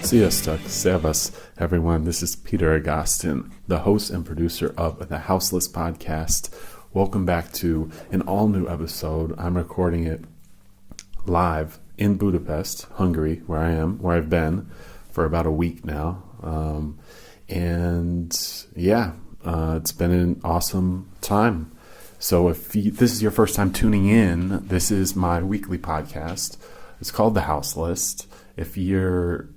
Sziasztok, Servus, everyone. This is Peter Agostin, the host and producer of the TheHouseListPodcast. Welcome back to an all-new episode. I'm recording it live in Budapest, Hungary, where I've been for about a week now. It's been an awesome time. So if this is your first time tuning in, this is my weekly podcast. It's called The House List. If you're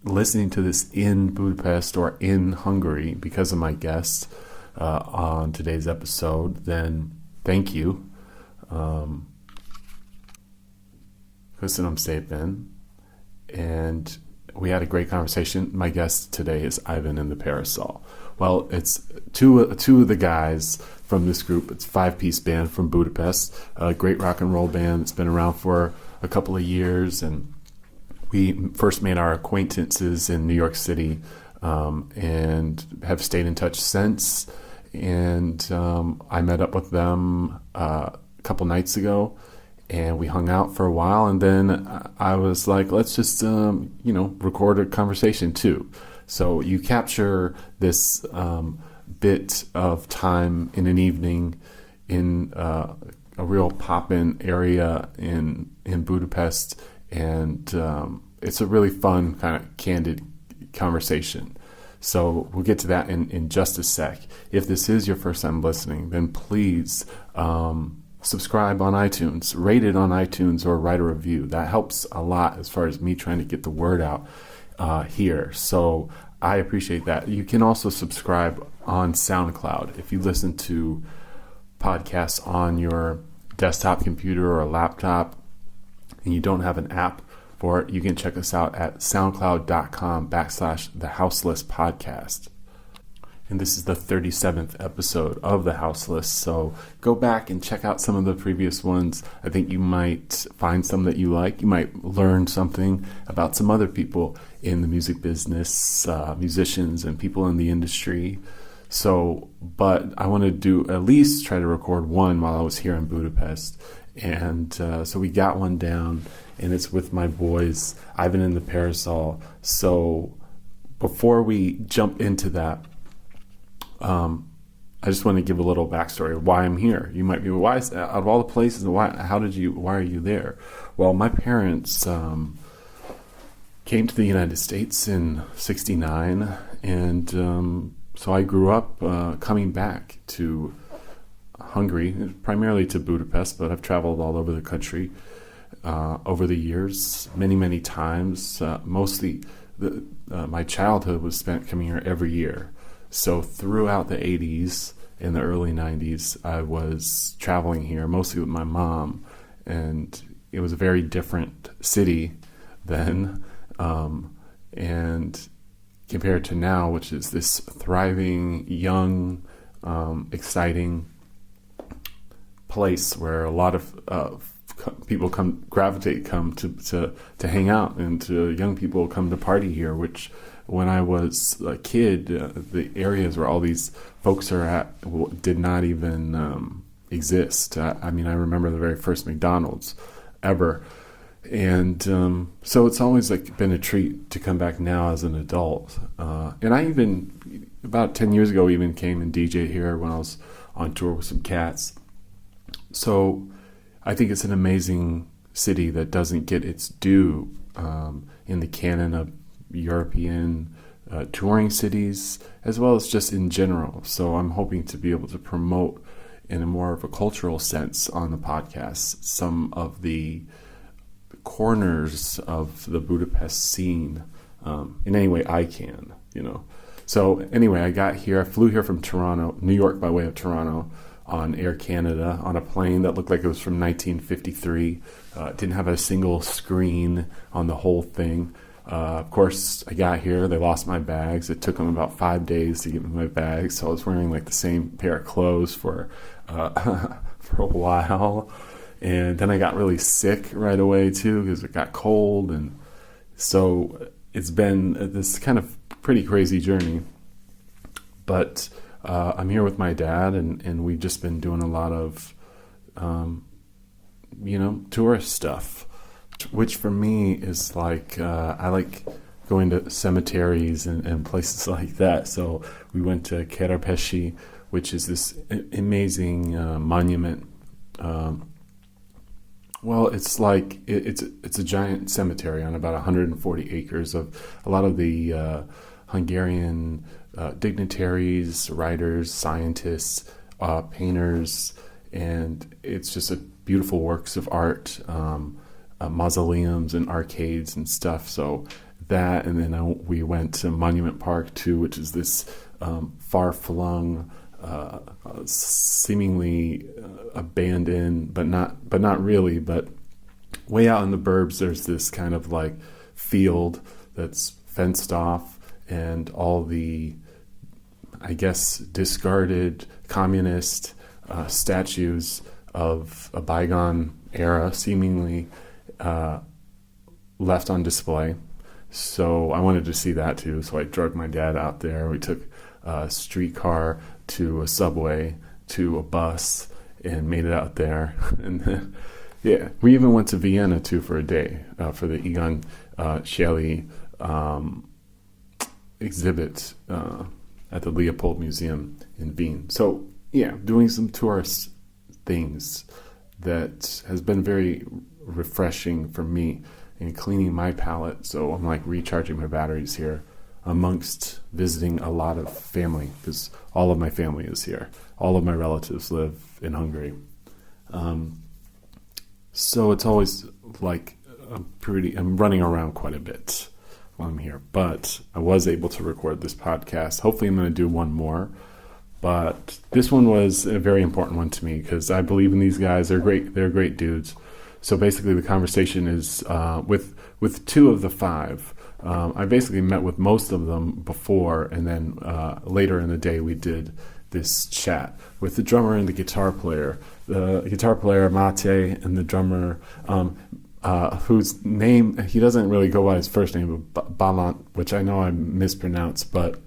listening to this in Budapest or in Hungary because of my guest on today's episode, then thank you. Köszönöm szépen. And we had a great conversation. My guest today is Ivan and the Parazol. Well, it's two of the guys from this group. It's a 5-piece band from Budapest, a great rock and roll band that's been around for a couple of years, and we first made our acquaintances in New York City and have stayed in touch since. And I met up with them a couple nights ago, and we hung out for a while. And then I was like, let's just, record a conversation too. So you capture this bit of time in an evening in a real pop-in area in Budapest, and it's a really fun kind of candid conversation. So we'll get to that in just a sec. If this is your first time listening, then please subscribe on iTunes, rate it on iTunes, or write a review. That helps a lot as far as me trying to get the word out here. So I appreciate that. You can also subscribe on SoundCloud. If you listen to podcasts on your desktop computer or a laptop and you don't have an app for it, you can check us out at soundcloud.com/TheHouseListPodcast. And this is the 37th episode of The House List, so go back and check out some of the previous ones. I think you might find some that you like. You might learn something about some other people in the music business, musicians and people in the industry. But I want to at least try to record one while I was here in Budapest. And so we got one down, and it's with my boys, Ivan and the Parazol. So before we jump into that, I just want to give a little backstory of why I'm here. You might be, why is out of all the places, why are you there? Well, my parents came to the United States in '69, and so I grew up coming back to Hungary, primarily to Budapest, but I've traveled all over the country over the years, many, many times. Mostly my childhood was spent coming here every year. So throughout the 80s and the early 90s, I was traveling here, mostly with my mom, and it was a very different city then, and compared to now, which is this thriving, young, exciting place where a lot of people come to hang out, and young people come to party here, which when I was a kid, the areas where all these folks are at did not even exist. I remember the very first McDonald's ever. And so it's always been a treat to come back now as an adult. And I even, about 10 years ago, even came and DJed here when I was on tour with some cats. So I think it's an amazing city that doesn't get its due in the canon of European touring cities, as well as just in general. So I'm hoping to be able to promote in a more of a cultural sense on the podcast some of the corners of the Budapest scene in any way I can, So anyway, I flew here from Toronto, New York by way of Toronto, on Air Canada on a plane that looked like it was from 1953. Didn't have a single screen on the whole thing. Of course, I got here, they lost my bags. It took them about 5 days to get me my bags, so I was wearing the same pair of clothes for a while. And then I got really sick right away too, because it got cold. And so it's been this kind of pretty crazy journey. But I'm here with my dad, and we've just been doing a lot of, tourist stuff, which for me is I like going to cemeteries and places like that. So we went to Kerapeshi, which is this amazing monument. Well, it's like it's a giant cemetery on about 140 acres of a lot of the Hungarian dignitaries, writers, scientists, painters, and it's just a beautiful works of art, mausoleums and arcades and stuff. So that, and then we went to Monument Park too, which is this far-flung, seemingly abandoned, but not really. But way out in the burbs, there's this kind of like field that's fenced off, and all the, I guess, discarded communist statues of a bygone era, seemingly left on display. So I wanted to see that too. So I drug my dad out there. We took a streetcar to a subway to a bus and made it out there. And then, yeah, we even went to Vienna too for a day for the Egon Schiele exhibit at the Leopold Museum in Wien. So yeah, doing some tourist things that has been very refreshing for me and cleaning my palate. So I'm like recharging my batteries here amongst visiting a lot of family, because all of my family is here. All of my relatives live in Hungary. So it's always like I'm running around quite a bit while I'm here, but I was able to record this podcast. Hopefully I'm going to do one more, but this one was a very important one to me because I believe in these guys. They're great dudes. So basically the conversation is with two of the five. I basically met with most of them before, and then later in the day we did this chat with the drummer and the guitar player. The guitar player, Mate, and the drummer, whose name, he doesn't really go by his first name, but Balant, which I know I mispronounced, but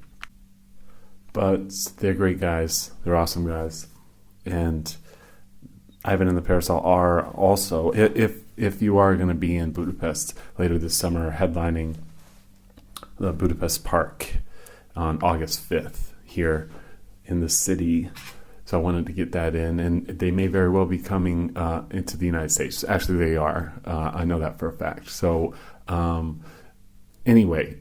they're great guys. They're awesome guys. And Ivan and the Parazol are also, if you are going to be in Budapest later this summer, headlining the Budapest Park on August 5th here in the city. So I wanted to get that in, and they may very well be coming into the United States. Actually, they are. I know that for a fact. So anyway,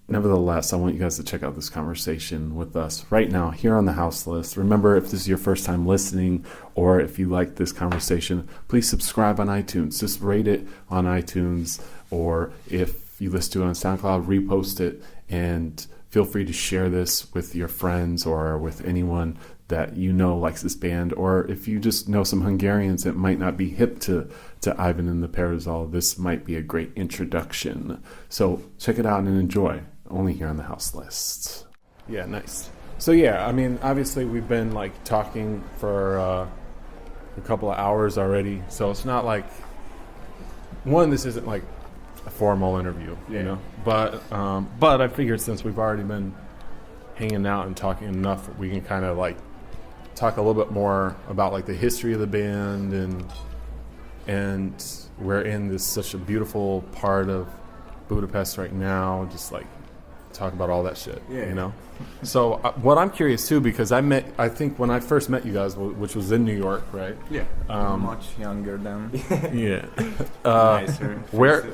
nevertheless, I want you guys to check out this conversation with us right now here on the House List. Remember, if this is your first time listening, or if you like this conversation, please subscribe on iTunes. Just rate it on iTunes, or if you listen to it on SoundCloud, repost it, and feel free to share this with your friends or with anyone that you know likes this band. Or if you just know some Hungarians that might not be hip to Ivan and the Parazol, this might be a great introduction. So check it out and enjoy. Only here on the House List. Yeah, nice. So yeah, I mean, obviously we've been like talking for a couple of hours already. So it's not like, this isn't like a formal interview, you know. But I figured since we've already been hanging out and talking enough, we can kind of like talk a little bit more about like the history of the band, and we're in this such a beautiful part of Budapest right now. Just like talk about all that shit, you know. So what I'm curious too, because I think when I first met you guys, which was in New York, right? Yeah. Much younger than. Yeah. Nicer. Where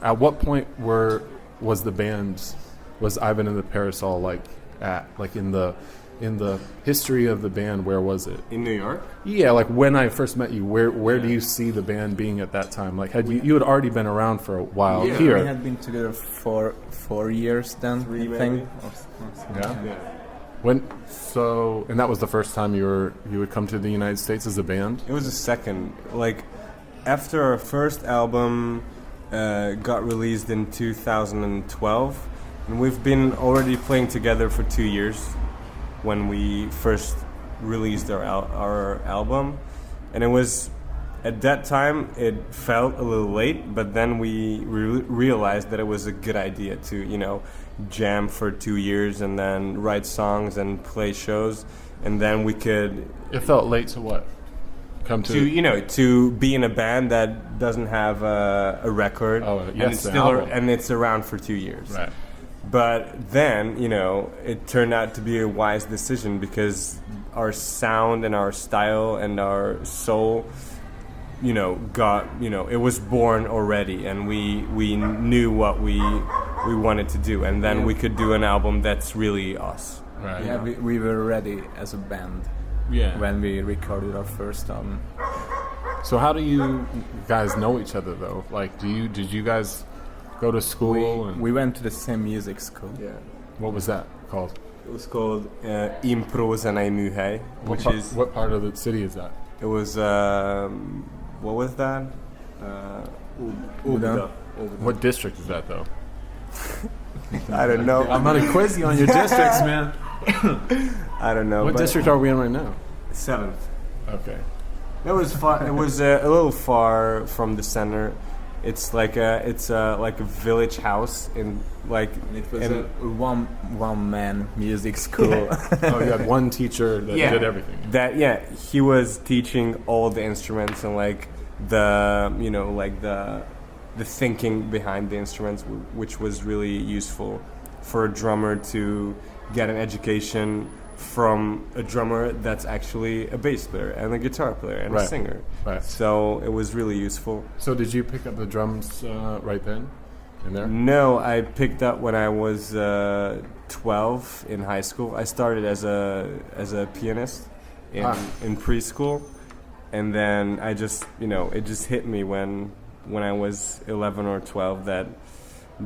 at what point was the band, was Ivan and the Parazol like at, like in the history of the band? Where was it? In New York? Yeah, like when I first met you, where do you see the band being at that time? Like you had already been around for a while here. We had been together for 4 years then, I think. And that was the first time you would come to the United States as a band? It was the second. Like, after our first album got released in 2012, and we've been already playing together for 2 years when we first released our album. And it was, at that time, it felt a little late, but then we realized that it was a good idea to, jam for 2 years and then write songs and play shows, and then we could... It felt late to what? come to to be in a band that doesn't have a record. Oh, and yes, it's an still album. and it's around for 2 years. Right. But then, it turned out to be a wise decision because our sound and our style and our soul, it was born already, and we knew what we wanted to do, and then we could do an album that's really us. Right. Yeah, we were ready as a band when we recorded our first album. So how do you guys know each other though? Like, did you guys go to school? We went to the same music school. Yeah. What was that called? It was called Improzenei Műhely, What part of the city is that? It was what was that? Uda. What district is that though? I don't know. I'm gonna quiz you on your districts, man. I don't know. What but district are we in right now? 7th. Okay. It was far. It was a little far from the center. It's like a village house in like It was a one man music school. Oh, you had one teacher that did everything. He was teaching all the instruments and like the thinking behind the instruments, which was really useful for a drummer to get an education from a drummer that's actually a bass player and a guitar player and a singer. Right. So it was really useful. So did you pick up the drums right then and there? No, I picked up when I was 12 in high school. I started as a pianist in preschool, and then I just it just hit me when I was 11 or 12 that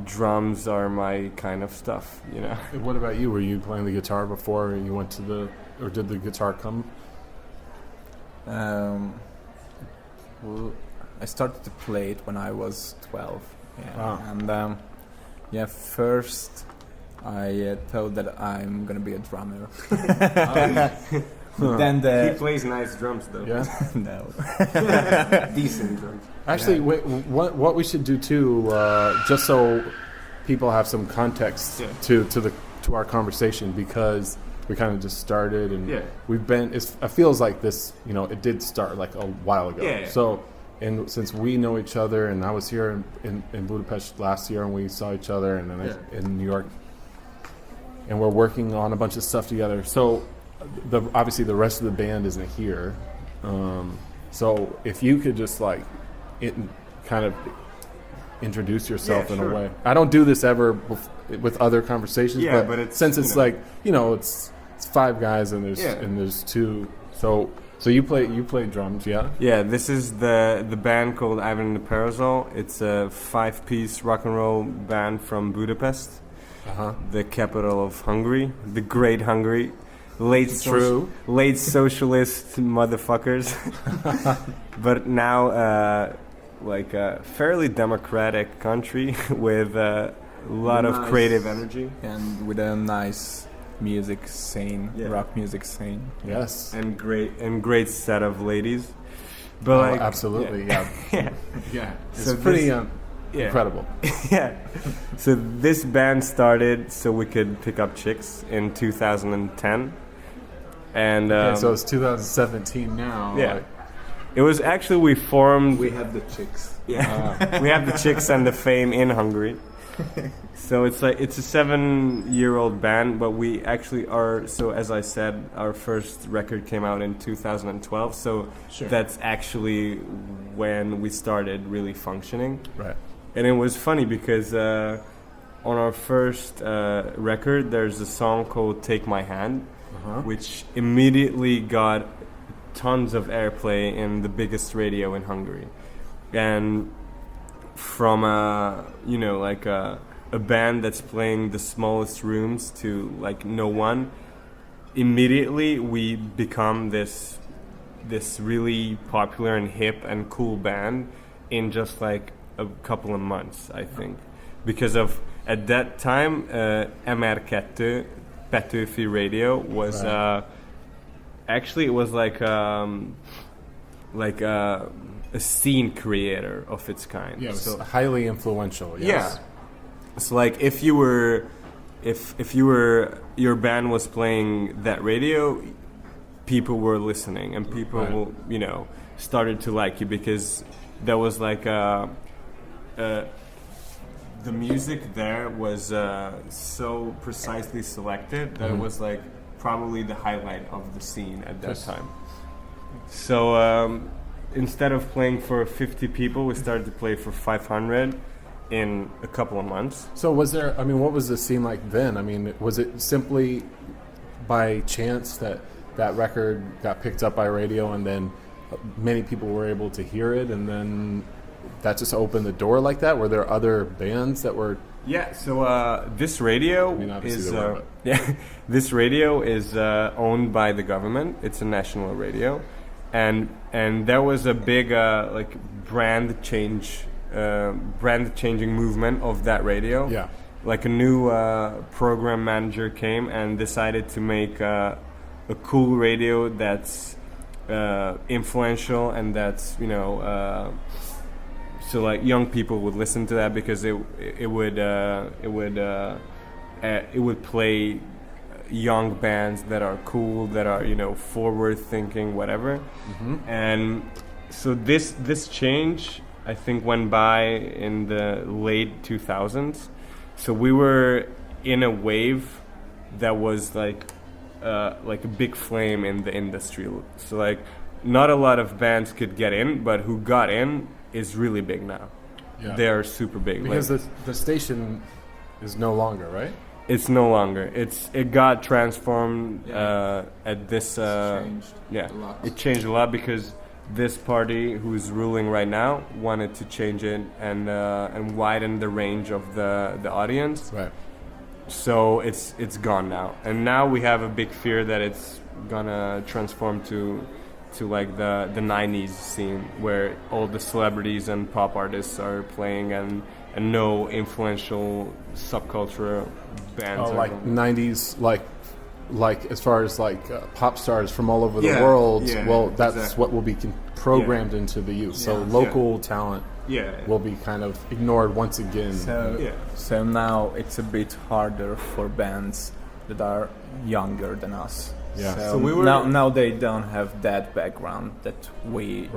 drums are my kind of stuff, What about you? Were you playing the guitar before you went to or did the guitar come? Well, I started to play it when I was 12. Yeah. Wow. And first I thought that I'm gonna be a drummer. Then he plays nice drums though. Yeah. No. Decent drums. Actually, what we should do too, just so people have some context to our conversation, because we kind of just started and we've been. It feels like this, it did start like a while ago. Yeah. So, and since we know each other, and I was here in Budapest last year, and we saw each other, and then in New York, and we're working on a bunch of stuff together. So, obviously the rest of the band isn't here. So if you could just kind of introduce yourself in a way. I don't do this ever with other conversations, but since it's it's 5 guys and there's 2. So you play drums, yeah? Yeah, this is the band called Ivan and the Parazol. It's a 5-piece rock and roll band from Budapest, the capital of Hungary, the great Hungary. Late socialist motherfuckers, but now a fairly democratic country with a lot of creative energy and with a nice music scene, rock music scene. Yes, and great set of ladies. But absolutely, yeah. It's so pretty incredible. Yeah. So this band started so we could pick up chicks in 2010. And so it's 2017 now. Yeah. It was actually we have the chicks. Yeah. We have the chicks and the fame in Hungary. So it's a 7-year-old band, but we actually are. So as I said, our first record came out in 2012. So that's actually when we started really functioning. Right. And it was funny because on our first record, there's a song called "Take My Hand." Which immediately got tons of airplay in the biggest radio in Hungary, and from a band that's playing the smallest rooms to no one, immediately we become this really popular and hip and cool band in just a couple of months, I think, because of at that time MR2 Petőfi Radio was actually it was a scene creator of its kind. Yeah, it was highly influential. Yes. Yeah. So if your band was playing that radio, people were listening and people will started to like you, because there was like the music there was so precisely selected that it was like probably the highlight of the scene at that time. So instead of playing for 50 people, we started to play for 500 in a couple of months. So was there, I mean, what was the scene like then? I mean, was it simply by chance that that record got picked up by radio and then many people were able to hear it, and then that just opened the door like that? Were there other bands that were... Yeah, so this radio this radio is owned by the government. It's a national radio, and there was a big like brand changing movement of that radio. Yeah, like a new program manager came and decided to make a cool radio that's influential, and that's so like young people would listen to that, because it would play young bands that are cool, that are forward thinking, whatever. And so this change, I think, went by in the late 2000s. So we were in a wave that was like a big flame in the industry. So like not a lot of bands could get in, but who got in is really big now. Yeah. They are super big. Because the station is no longer, right? It's no longer. It got transformed at this. Changed yeah, a lot. it changed a lot because this party, who's ruling right now, wanted to change it and widen the range of the audience. Right. So it's gone now, and now we have a big fear that it's gonna transform to like the 90s scene, where all the celebrities and pop artists are playing, and no influential subculture bands. Oh, like 90s, like as far as like pop stars from all over the Yeah, world. yeah, well, that's exactly. what will be programmed into the youth. So local talent will be kind of ignored once again. So now it's a bit harder for bands that are younger than us. Yeah. So, So we were- now they don't have that background that we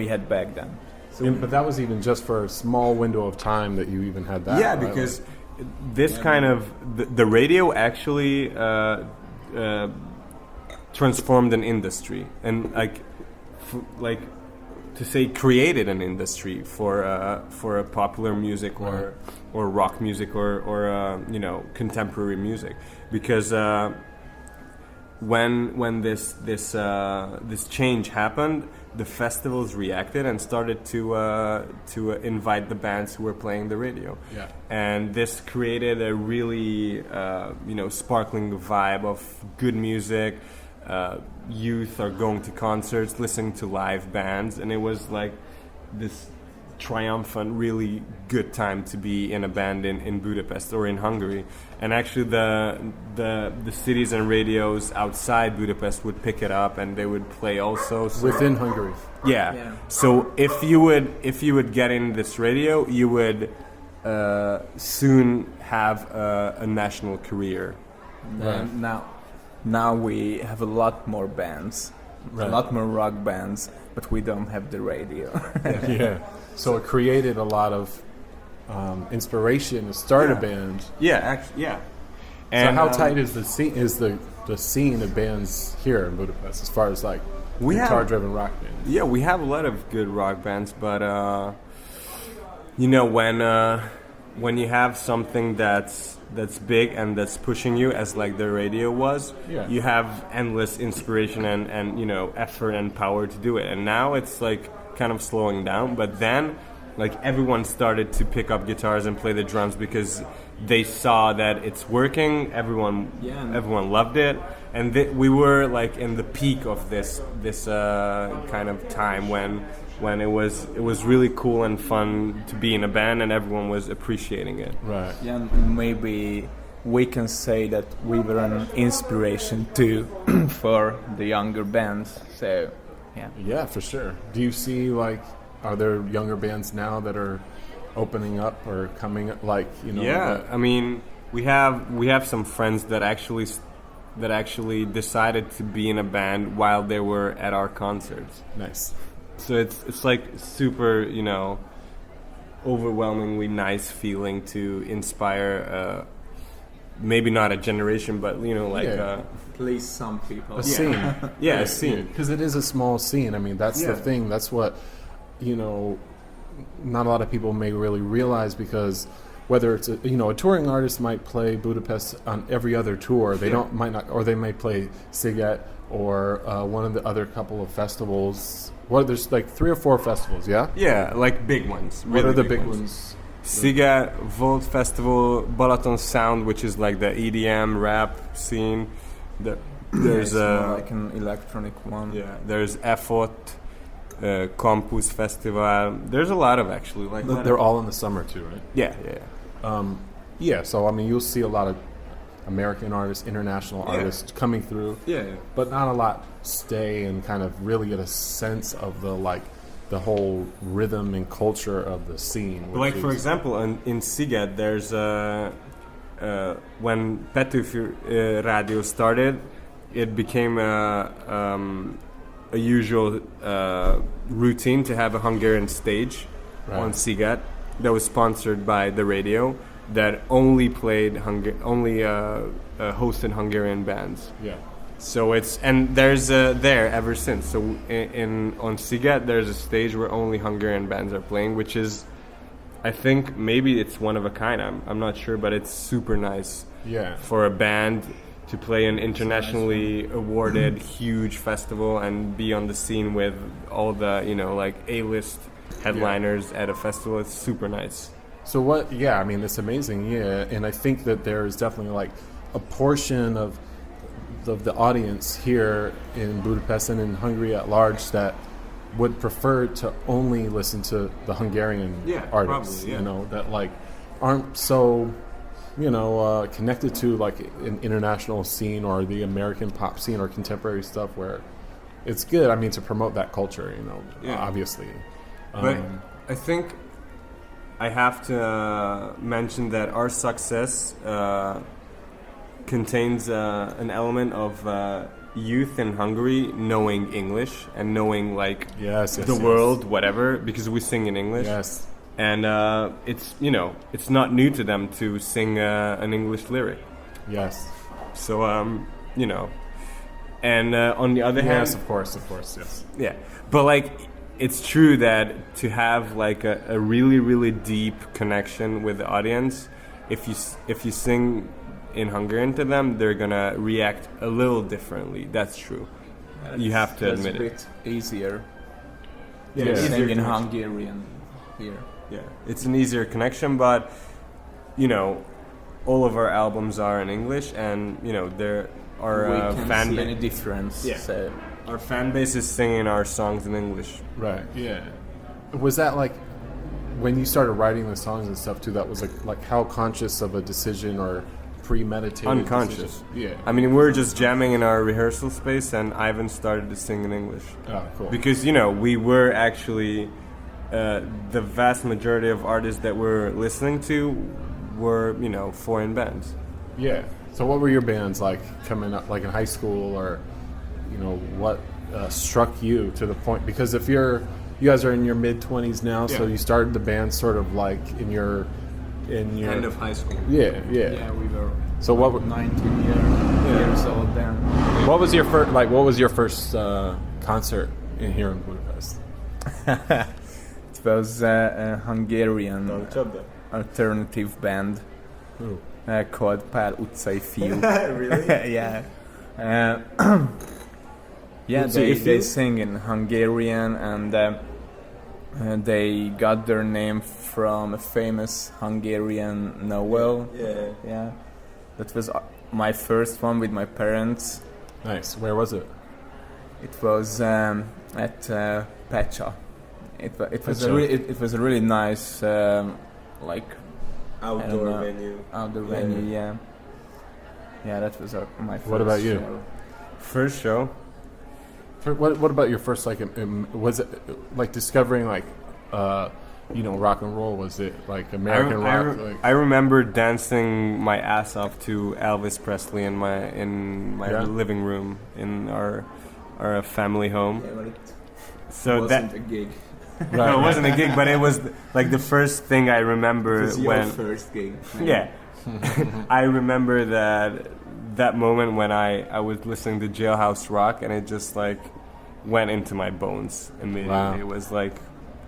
had back then. But that was even just for a small window of time that you even had that. Yeah, right? because this kind of the radio actually transformed an industry, and like to say created an industry for a popular music or rock music or contemporary music, because when this change happened, the festivals reacted and started to invite the bands who were playing the radio. Yeah. And this created a really sparkling vibe of good music. Youth are going to concerts, listening to live bands, and it was like this triumphant, really good time to be in a band in Budapest or in Hungary. And actually the cities and radios outside Budapest would pick it up, and they would play also. So within Hungary. yeah. So if you would get in this radio, you would soon have a national career. And now we have a lot more bands, a lot more rock bands, but we don't have the radio. Yeah. So it created a lot of inspiration to start a band. Yeah, yeah. And so how tight is the scene? Is the scene of bands here in Budapest, as far as like guitar-driven rock bands? Yeah, we have a lot of good rock bands, but when you have something that's big and that's pushing you, as like the radio was, you have endless inspiration and effort and power to do it. And now it's like kind of slowing down, but then like everyone started to pick up guitars and play the drums because they saw that it's working. Everyone loved it, and we were like in the peak of this kind of time when it was really cool and fun to be in a band, and everyone was appreciating it. Right. Yeah, and maybe we can say that we were an inspiration too for the younger bands. So, yeah. Yeah, for sure. Do you see are there younger bands now that are opening up or coming up? Yeah, I mean, we have some friends that actually decided to be in a band while they were at our concerts. Nice. So it's like super, overwhelmingly nice feeling to inspire. Maybe not a generation, but At least some people. A scene. a scene. Because it is a small scene. I mean, that's the thing. That's what, not a lot of people may really realize, because whether it's a touring artist might play Budapest on every other tour. They might not, or they may play Sziget or one of the other couple of festivals. There's like 3 or 4 festivals, yeah? Yeah, like big ones. What are the big ones? Sziget, Volt Festival, Balaton Sound, which is like the EDM rap scene. There's like an electronic one. Yeah, there's EFOT, Campus Festival. There's a lot of actually. They're all in the summer too, right? Yeah. So I mean, you'll see a lot of American artists, international artists coming through. Yeah. But not a lot stay and kind of really get a sense of the whole rhythm and culture of the scene. Like for example, in Sziget, there's when Petőfi Radio started, it became a usual routine to have a Hungarian stage on Sziget that was sponsored by the radio that only played hosted Hungarian bands. Yeah. So there's there ever since. So on Sziget, there's a stage where only Hungarian bands are playing, which is, I think maybe it's one of a kind. I'm not sure, but it's super nice. Yeah. For a band to play an internationally awarded huge festival and be on the scene with all the like A-list headliners at a festival. It's super nice. So what? Yeah, I mean, it's amazing. Yeah, and I think that there is definitely like a portion of the audience here in Budapest and in Hungary at large that would prefer to only listen to the Hungarian artists. Probably, that like aren't so connected to like an international scene or the American pop scene or contemporary stuff, where it's good. I mean, to promote that culture. Obviously. But I think I have to mention that our success contains an element of youth in Hungary knowing English and knowing the world, whatever, because we sing in English. Yes. And it's not new to them to sing an English lyric. Yes. So and on the other hand, yes, of course, yes. Yeah, but it's true that to have a really, really deep connection with the audience, if you sing in Hungarian to them, they're gonna react a little differently. That's true. You have to admit it. It's a bit easier. Yeah, sing in Hungarian here. Yeah, it's an easier connection, but all of our albums are in English, and there are we can't fan see any difference. Yeah. So. Our fan base is singing our songs in English. Right. Yeah. Was that like when you started writing the songs and stuff too? That was like how conscious of a decision or premeditated? Unconscious. Decision? Yeah. I mean, we're just jamming in our rehearsal space, and Ivan started to sing in English. Oh, cool. Because we were actually the vast majority of artists that we're listening to were foreign bands. Yeah. So what were your bands like coming up, like in high school, or what struck you to the point? Because if you guys are in your mid-20s now, so you started the band sort of like in your end of high school. Yeah. Yeah, we were. So what? 19 years old then. What was your first? What was your first concert here in Budapest? It was a Hungarian alternative band called Pál utcai fiú. Really? Yeah. Yeah, they sing in Hungarian, and they got their name from a famous Hungarian novel. Yeah. That was my first one with my parents. Nice. Where was it? It was at Pecha. It was a really nice Outdoor venue. Outdoor venue, yeah. Yeah, that was my first. What about you? show. First show. What about your first was it like discovering rock and roll? Was it like American rock? I remember dancing my ass off to Elvis Presley in my living room in our family home. So it wasn't a gig. No, it wasn't a gig, but it was like the first thing I remember It was your first gig. Yeah. I remember that moment when I was listening to Jailhouse Rock, and it just like went into my bones immediately. Wow. It was like,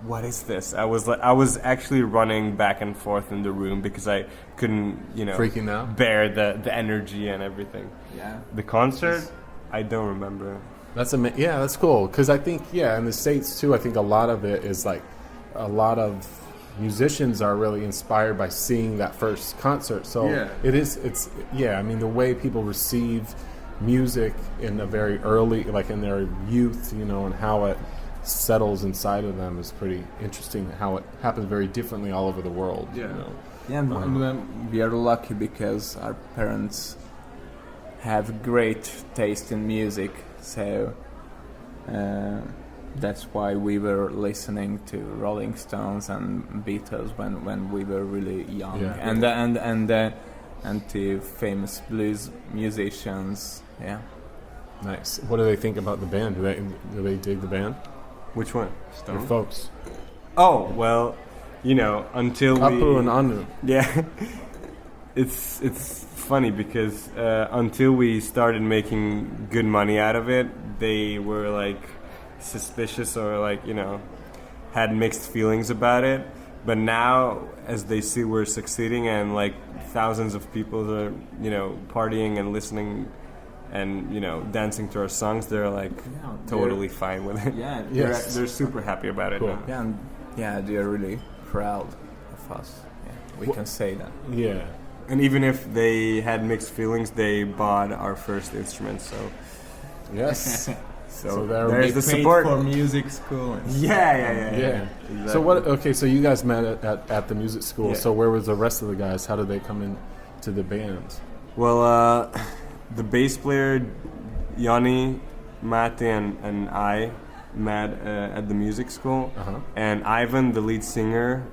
what is this? I was actually running back and forth in the room because I couldn't, Freaking out? bear the energy and everything. Yeah. The concert, I don't remember. That's cool. Because I think, in the States too, I think a lot of it is like a lot of musicians are really inspired by seeing that first concert. So I mean, the way people receive music in a very early, like in their youth, and how it settles inside of them is pretty interesting. How it happens very differently all over the world. Yeah, and we are lucky because our parents have great taste in music, so that's why we were listening to Rolling Stones and Beatles when we were really young, and to famous blues musicians. Yeah. Nice. What do they think about the band? Do they dig the band? Which one? Your folks. Oh, well, until Apu and Anu. Yeah. It's funny because until we started making good money out of it, they were like suspicious or like, had mixed feelings about it. But now, as they see we're succeeding and like thousands of people are, partying and listening and, dancing to our songs, they're like totally fine with it. Yeah, they're super happy about it. Cool. Now. Yeah, they're really proud of us. Yeah, we can say that. Yeah. And even if they had mixed feelings, they bought our first instrument, so... Yes. So there's the support for music school. Yeah. Exactly. So okay, so you guys met at the music school. Yeah. So where was the rest of the guys? How did they come in to the band? Well, the bass player, Yanni, Mate, and I met at the music school. Uh-huh. And Ivan, the lead singer,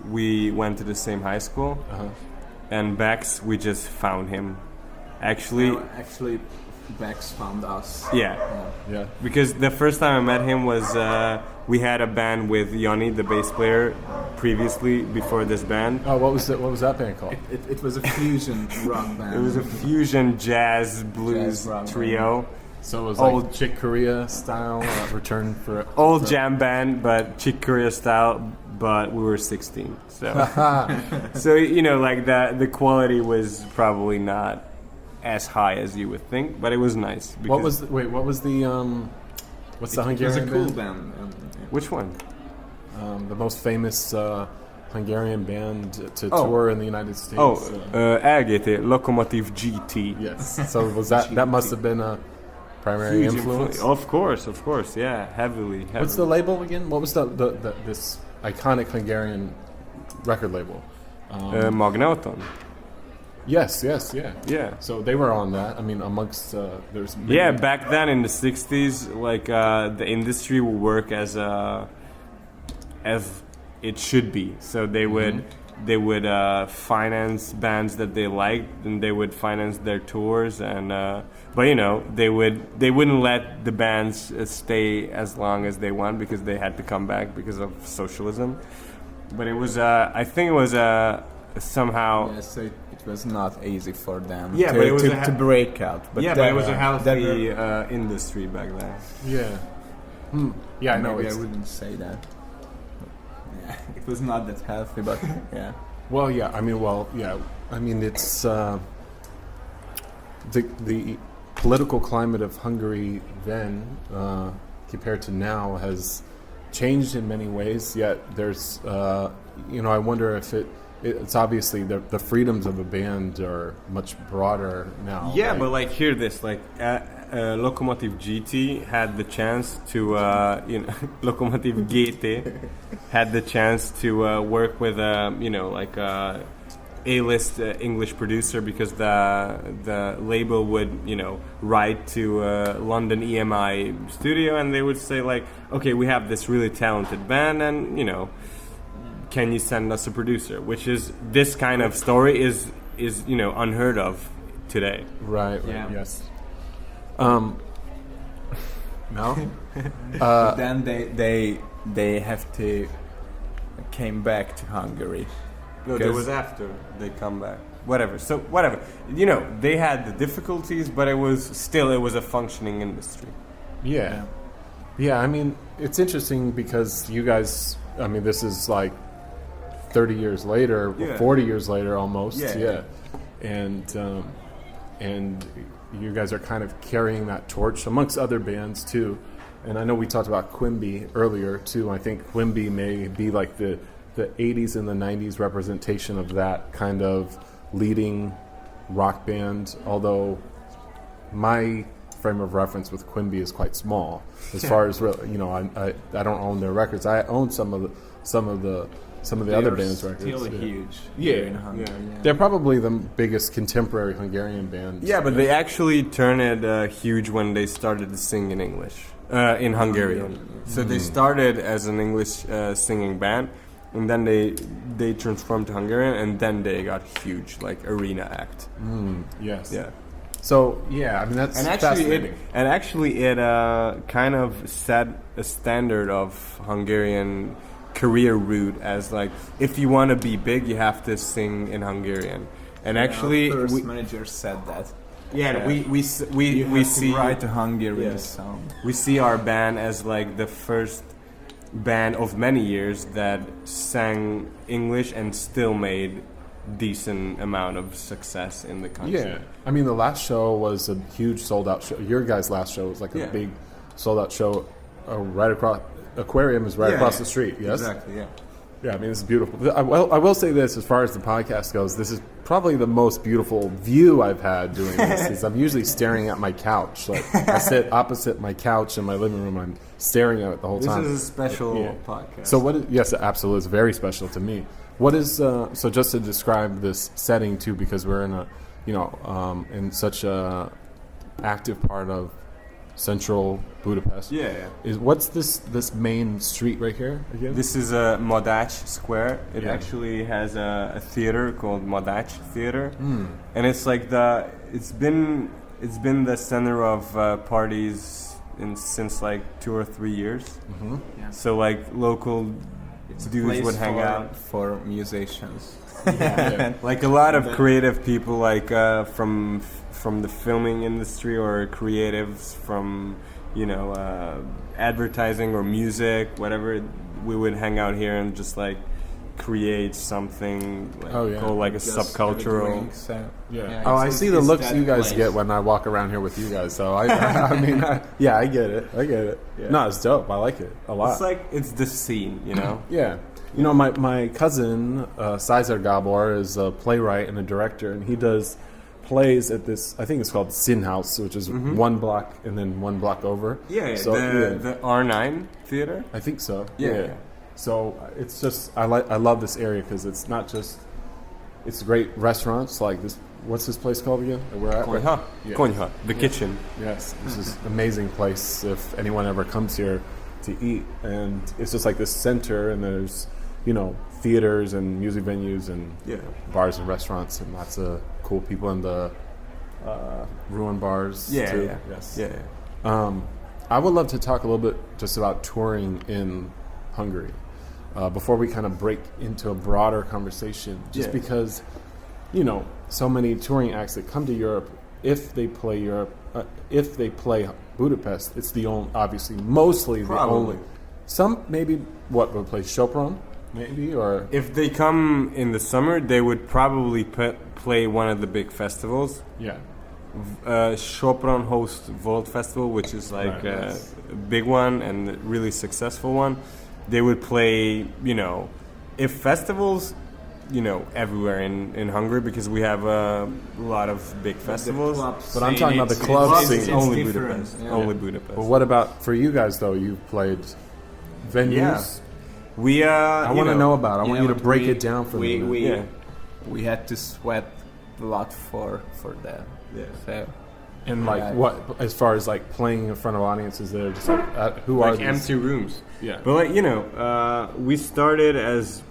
we went to the same high school. Uh-huh. And Bex, we just found him. Actually, Bex found us. Yeah. Because the first time I met him was we had a band with Yanni, the bass player, previously before this band. Oh, what was that band called? It was a fusion rock band. It was a fusion jazz blues trio. So it was like Chick Corea style return for old jam band, but Chick Corea style. But we were 16, so so like the quality was probably not as high as you would think, but it was nice. What's the Hungarian It was a cool band? band. Which one? The most famous Hungarian band to tour in the United States. LGT, Lokomotiv GT. Yes. So was that must have been a primary influence? Of course, yeah, heavily. What's the label again? What was this iconic Hungarian record label? Magneton. Yes, yeah. Yeah. So they were on that. I mean, amongst there's back then in the 60s, like the industry would work as it should be. So they would finance bands that they liked, and they would finance their tours, and but they wouldn't let the bands stay as long as they want because they had to come back because of socialism. But it was I think it was somehow. Yeah, so it was not easy for them to break out. But but it was a healthy industry back then. Yeah. Yeah, I know. Maybe I wouldn't say that. Yeah, it was not that healthy, but yeah. Well, yeah. I mean, it's the political climate of Hungary then compared to now has changed in many ways. Yet there's, I wonder if it's obviously the freedoms of a band are much broader now. Yeah, right? but like hear this, like Lokomotiv GT had the chance to, Lokomotiv GT had the chance to work with like a A-list English producer because the label would write to London EMI studio and they would say like, okay, we have this really talented band and can you send us a producer? Which is this kind of story is unheard of today. Right. Yeah. Yes. No. Then they have to came back to Hungary. No, that was after they come back. Whatever. So whatever. You know, they had the difficulties, but it was a functioning industry. Yeah. I mean, it's interesting because you guys. I mean, this is like 30 years later, 40 years later, almost. Yeah. And you guys are kind of carrying that torch amongst other bands too. And I know we talked about Quimby earlier too. I think Quimby may be like the 80s and the 90s representation of that kind of leading rock band, although my frame of reference with Quimby is quite small as far as, you know, I don't own their records. I own some of the other bands' records. Still huge. In Hungary. Yeah. They're probably the biggest contemporary Hungarian band. Yeah, but they actually turned it huge when they started to sing in English, in Hungarian. So they started as an English singing band, and then they transformed to Hungarian, and then they got huge, like arena act. Yes. Yeah. So yeah, I mean that's fascinating. It kind of set a standard of Hungarian career route as like, if you want to be big, you have to sing in Hungarian. And actually, our first manager said that. Yeah, we see write a Hungarian song. We see our band as like the first band of many years that sang English and still made decent amount of success in the country. Yeah, I mean the last show was a huge sold out show. Your guys' last show was like a big sold out show right across. Aquarium is right across the street. Yes, exactly. Yeah. Yeah, I mean this is beautiful. I will say this: as far as the podcast goes, this is probably the most beautiful view I've had doing this. Is I'm usually staring at my couch. Like I sit opposite my couch in my living room. I'm staring at it the whole time. This is a special podcast. So yes, absolutely, it's very special to me. What is so? Just to describe this setting too, because we're in a, in such a active part of central Budapest. Yeah. What's this main street right here again? This is a Madách Square. It actually has a theater called Madách Theater, and it's like it's been the center of parties since like 2 or 3 years. Mm-hmm. Yeah. So like local dudes would hang out for musicians. Like a lot of creative people, like from the filming industry or creatives from advertising or music, whatever. We would hang out here and just like create something called like a subcultural. I see the looks you guys get when I walk around here with you guys. So I mean, I get it. Yeah. No, it's dope. I like it a lot. It's like it's the scene, you know. Yeah. My cousin Cesar Gabor is a playwright and a director, and he does plays at this, I think it's called Sin House, which is one block and then one block over. So, the R9 theater? I think so. Yeah. So it's just, I love this area because it's not just, it's great restaurants like this. What's this place called again? We're at Konyha, the kitchen. Yes, this is an amazing place if anyone ever comes here to eat. And it's just like this center, and there's, theaters and music venues and bars and restaurants and lots of cool people in the ruin bars too. Yes. I would love to talk a little bit just about touring in Hungary before we kind of break into a broader conversation, just because so many touring acts that come to Europe, if they play Budapest, it's the only, obviously mostly the only. Some maybe would play Sopron, maybe, or if they come in the summer, they would probably play one of the big festivals. Yeah. Sopron hosts Volt Festival, which is like a big one and a really successful one. They would play, if festivals, everywhere in Hungary, because we have a lot of big festivals. But I'm talking about the club scene. Only Budapest. Only Budapest. But what about for you guys though? You've played venues. Yeah. I want to know about it. I want you to break it down for me. We had to sweat a lot for that. Yeah. So, and what, as far as like playing in front of audiences, they're just like who are like these? empty rooms. Yeah. But we started as,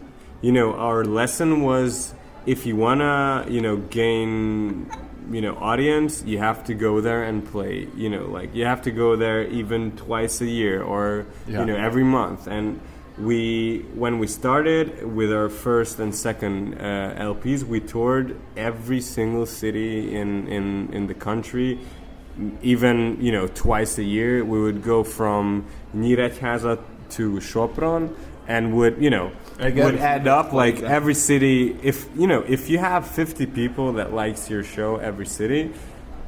our lesson was, if you wanna, gain audience, you have to go there and play. Like you have to go there even twice a year or every month. And when we started with our first and second LPs, we toured every single city in the country. Even twice a year, we would go from Nyíregyháza to Sopron, and would add up like every city. If you have 50 people that likes your show every city,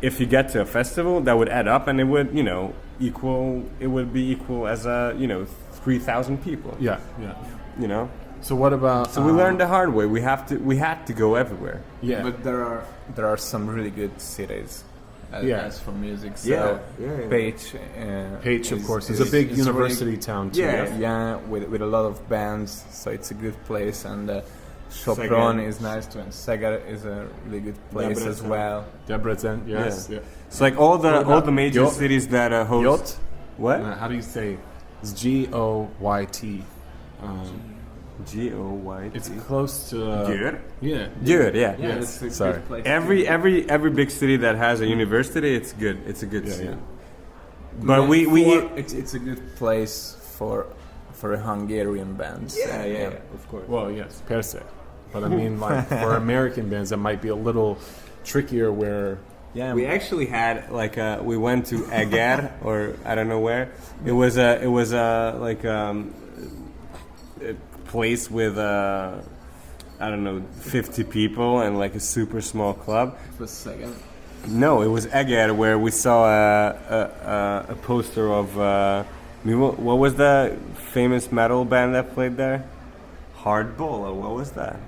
if you get to a festival, that would add up, and it would equal. It would be equal as 3,000 people. Yeah. So what about? So we learned the hard way. We had to go everywhere. Yeah, but there are some really good cities. As for music, so Page, of course, is a big university town too. With a lot of bands, so it's a good place. And Sopron is nice too, and Seger is a really good place as well. Debrecen, yes. Yeah. It's like all the major cities that host. Győr? What? How do you say? It's Goyt. Goyt. It's close to Győr. Yeah. Győr, yeah. It's a Sorry. good place. Every big city that has a university, it's good. It's a good city. Yeah. But it's a good place for a Hungarian band. Yeah, of course. Well, yes, per se. But I mean, like for American bands, that might be a little trickier. Where we actually had we went to Eger or I don't know where. It was a place with 50 people and like a super small club. It was second. No, it was Eger, where we saw a poster of what was the famous metal band that played there? Hardball, or what was that?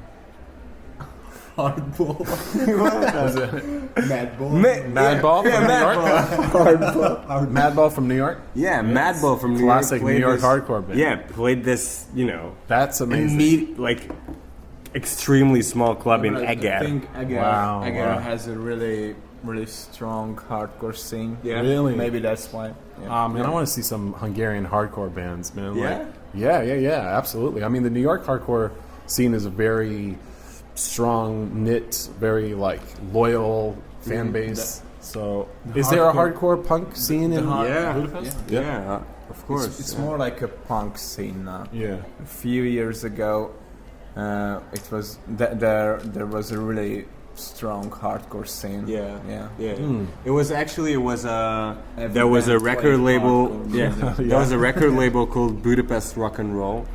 Hardball. was it Madball. Madball from New York? Hardball. Madball from New York? Yeah, Madball from New York. Classic New York hardcore band. Yeah, played this, That's amazing. Extremely small club in Eger. I think Eger Wow. has a really, really strong hardcore scene. Yeah. Really? Maybe that's why. Man, I want to see some Hungarian hardcore bands, man. Yeah? Yeah, absolutely. I mean, the New York hardcore scene is a very strong knit, very loyal fan base. So, is there a hardcore punk scene in Budapest? Yeah, of course. It's more like a punk scene now. Yeah. A few years ago, it was there was a really strong hardcore scene. Yeah. Mm. There was a record label. There was a record label called Budapest Rock and Roll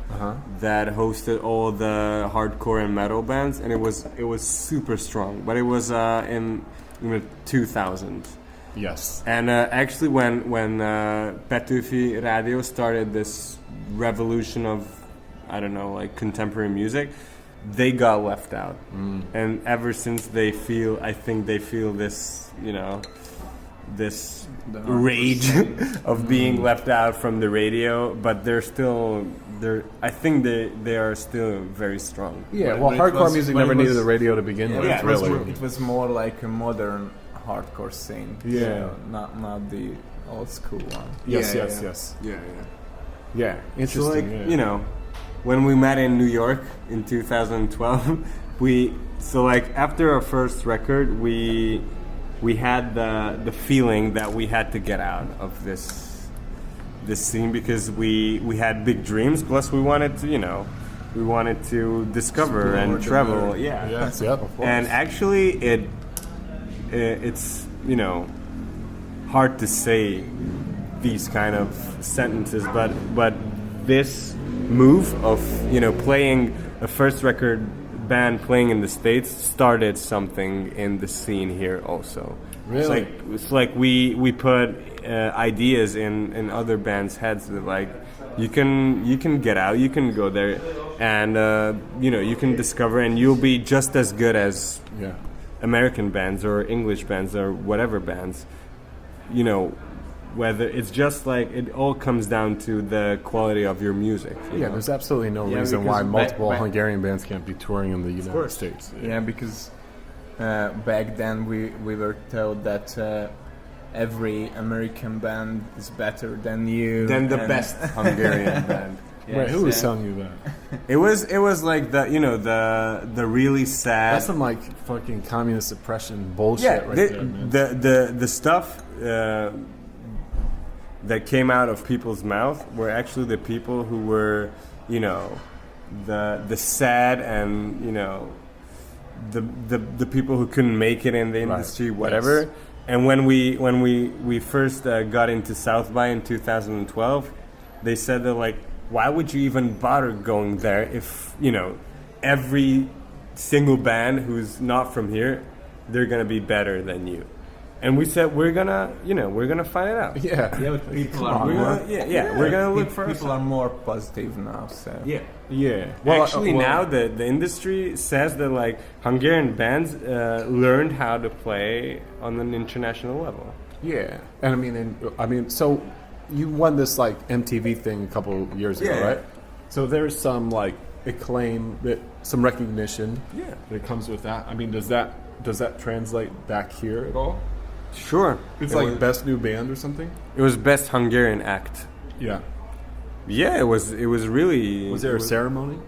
that hosted all the hardcore and metal bands, and it was super strong. But it was in the 2000s. Yes. And actually, when Petőfi Radio started this revolution of contemporary music, they got left out, and ever since I think they feel this, this rage of being left out from the radio. But I think they are still very strong. Yeah, well, hardcore music never needed the radio to begin with. Yeah, really. it was more like a modern hardcore scene. Yeah, so not the old school one. Yes. Yeah, interesting. So when we met in New York in 2012, after our first record, we had the feeling that we had to get out of this scene because we had big dreams. Plus, we wanted to discover and travel. Yes, of course. And actually, it's hard to say these kind of sentences, but this move of playing a first record band playing in the States started something in the scene here also. Really? It's like we put ideas in other bands' heads that you can get out, you can go there, and you can discover, and you'll be just as good as American bands or English bands or whatever bands. Whether it's just it all comes down to the quality of your music. There's absolutely no reason why multiple Hungarian bands can't be touring in the United States. Yeah, because back then we were told that every American band is better than you. Than the best Hungarian band. Yes, who was telling you that? It was like the really sad. That's some like fucking communist oppression bullshit there, man. The stuff that came out of people's mouth were actually the people who were, the sad and the people who couldn't make it in the industry, whatever. Yes. And when we first got into South by in 2012, they said that like, why would you even bother going there if every single band who's not from here, they're gonna be better than you. And we said we're gonna find it out. Yeah, but people are more. We're gonna look for. People are more positive now. So yeah. Well, actually, now the industry says that like Hungarian bands learned how to play on an international level. Yeah, and I mean, so you won this like MTV thing a couple years ago, right? So there's some like acclaim, some recognition. Yeah, that comes with that. I mean, does that translate back here at all? Sure. It's like best new band or something? It was best Hungarian act. Yeah. Yeah, it was really... Was there a ceremony?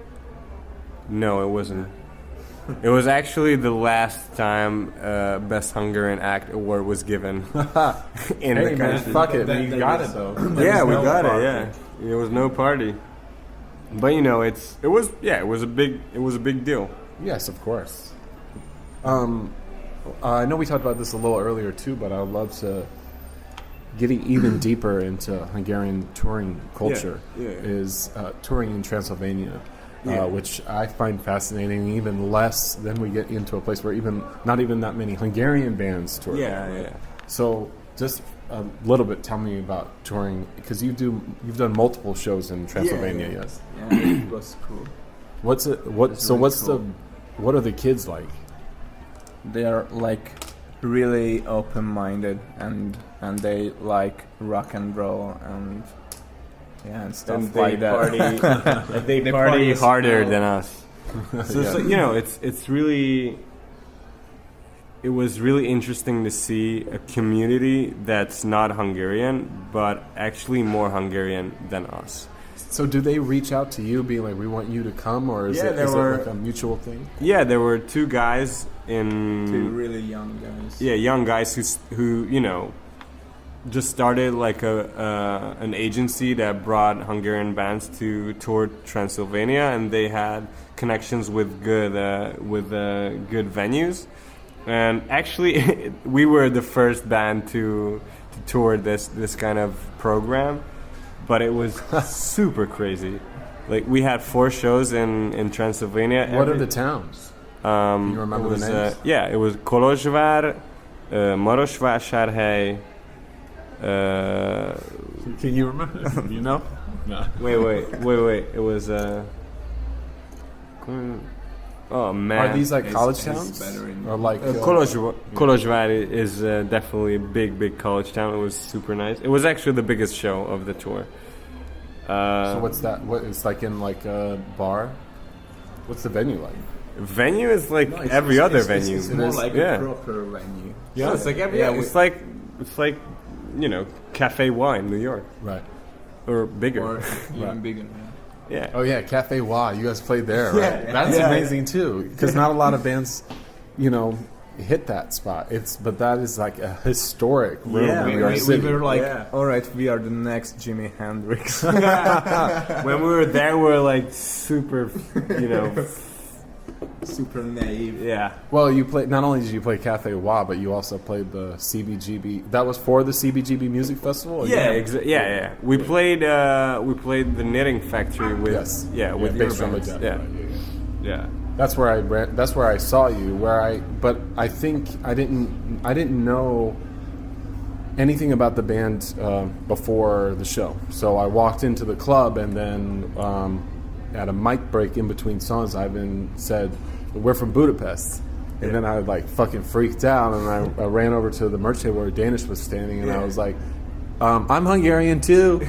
No, it wasn't. It was actually the last time best Hungarian act award was given in the country. Man, fuck it. We got it though. Yeah, we got it, yeah. There was no party. But it was a big deal. Yes, of course. I know we talked about this a little earlier too, but I would love to getting even deeper into Hungarian touring culture. Is touring in Transylvania, which I find fascinating. Even less than we get into a place where not even that many Hungarian bands tour. Yeah. So just a little bit, tell me about touring, because you've done multiple shows in Transylvania. Yes. Yeah, it was cool. What are the kids like? They're like really open-minded and they like rock and roll and stuff and like that. They party harder than us. So it was really interesting to see a community that's not Hungarian but actually more Hungarian than us. So do they reach out to you being like, we want you to come, or is it like a mutual thing? Yeah, there were two guys two really young guys. Yeah, young guys who just started like an agency that brought Hungarian bands to tour Transylvania, and they had connections with good venues. And actually, we were the first band to tour this kind of program. But it was super crazy. Like, we had 4 shows in Transylvania. What are the towns? Can you remember the names? It was Kolozsvár, Marosvásárhely. Can you remember? You know? No. Wait. It was... oh, man. Are these like college towns? Or like... Kolozsvár is definitely a big college town. It was super nice. It was actually the biggest show of the tour. So what's that? What, it's like in like a bar? What's the venue like? Venue is like every other venue. It's more like a proper venue. Yeah, it's like it's like Cafe Y in New York, right? Or bigger, or even bigger. Yeah. Oh yeah, Cafe Y. You guys played there, right? That's amazing too, because not a lot of bands, hit that spot. But that is like a historic room in New York City. We were like, all right, we are the next Jimi Hendrix. When we were there, we were like super, super naive. Yeah. Well, you played. Not only did you play Cafe Wa, but you also played the CBGB. That was for the CBGB Music Festival. Yeah. We played the Knitting Factory with with Big Drum Jeff. Yeah. That's where I saw you. But I think I didn't know anything about the band before the show. So I walked into the club, and then at a mic break in between songs, Ivan said, "We're from Budapest." And then I like fucking freaked out, and I ran over to the merch table where Danish was standing, and I was like, "I'm Hungarian too."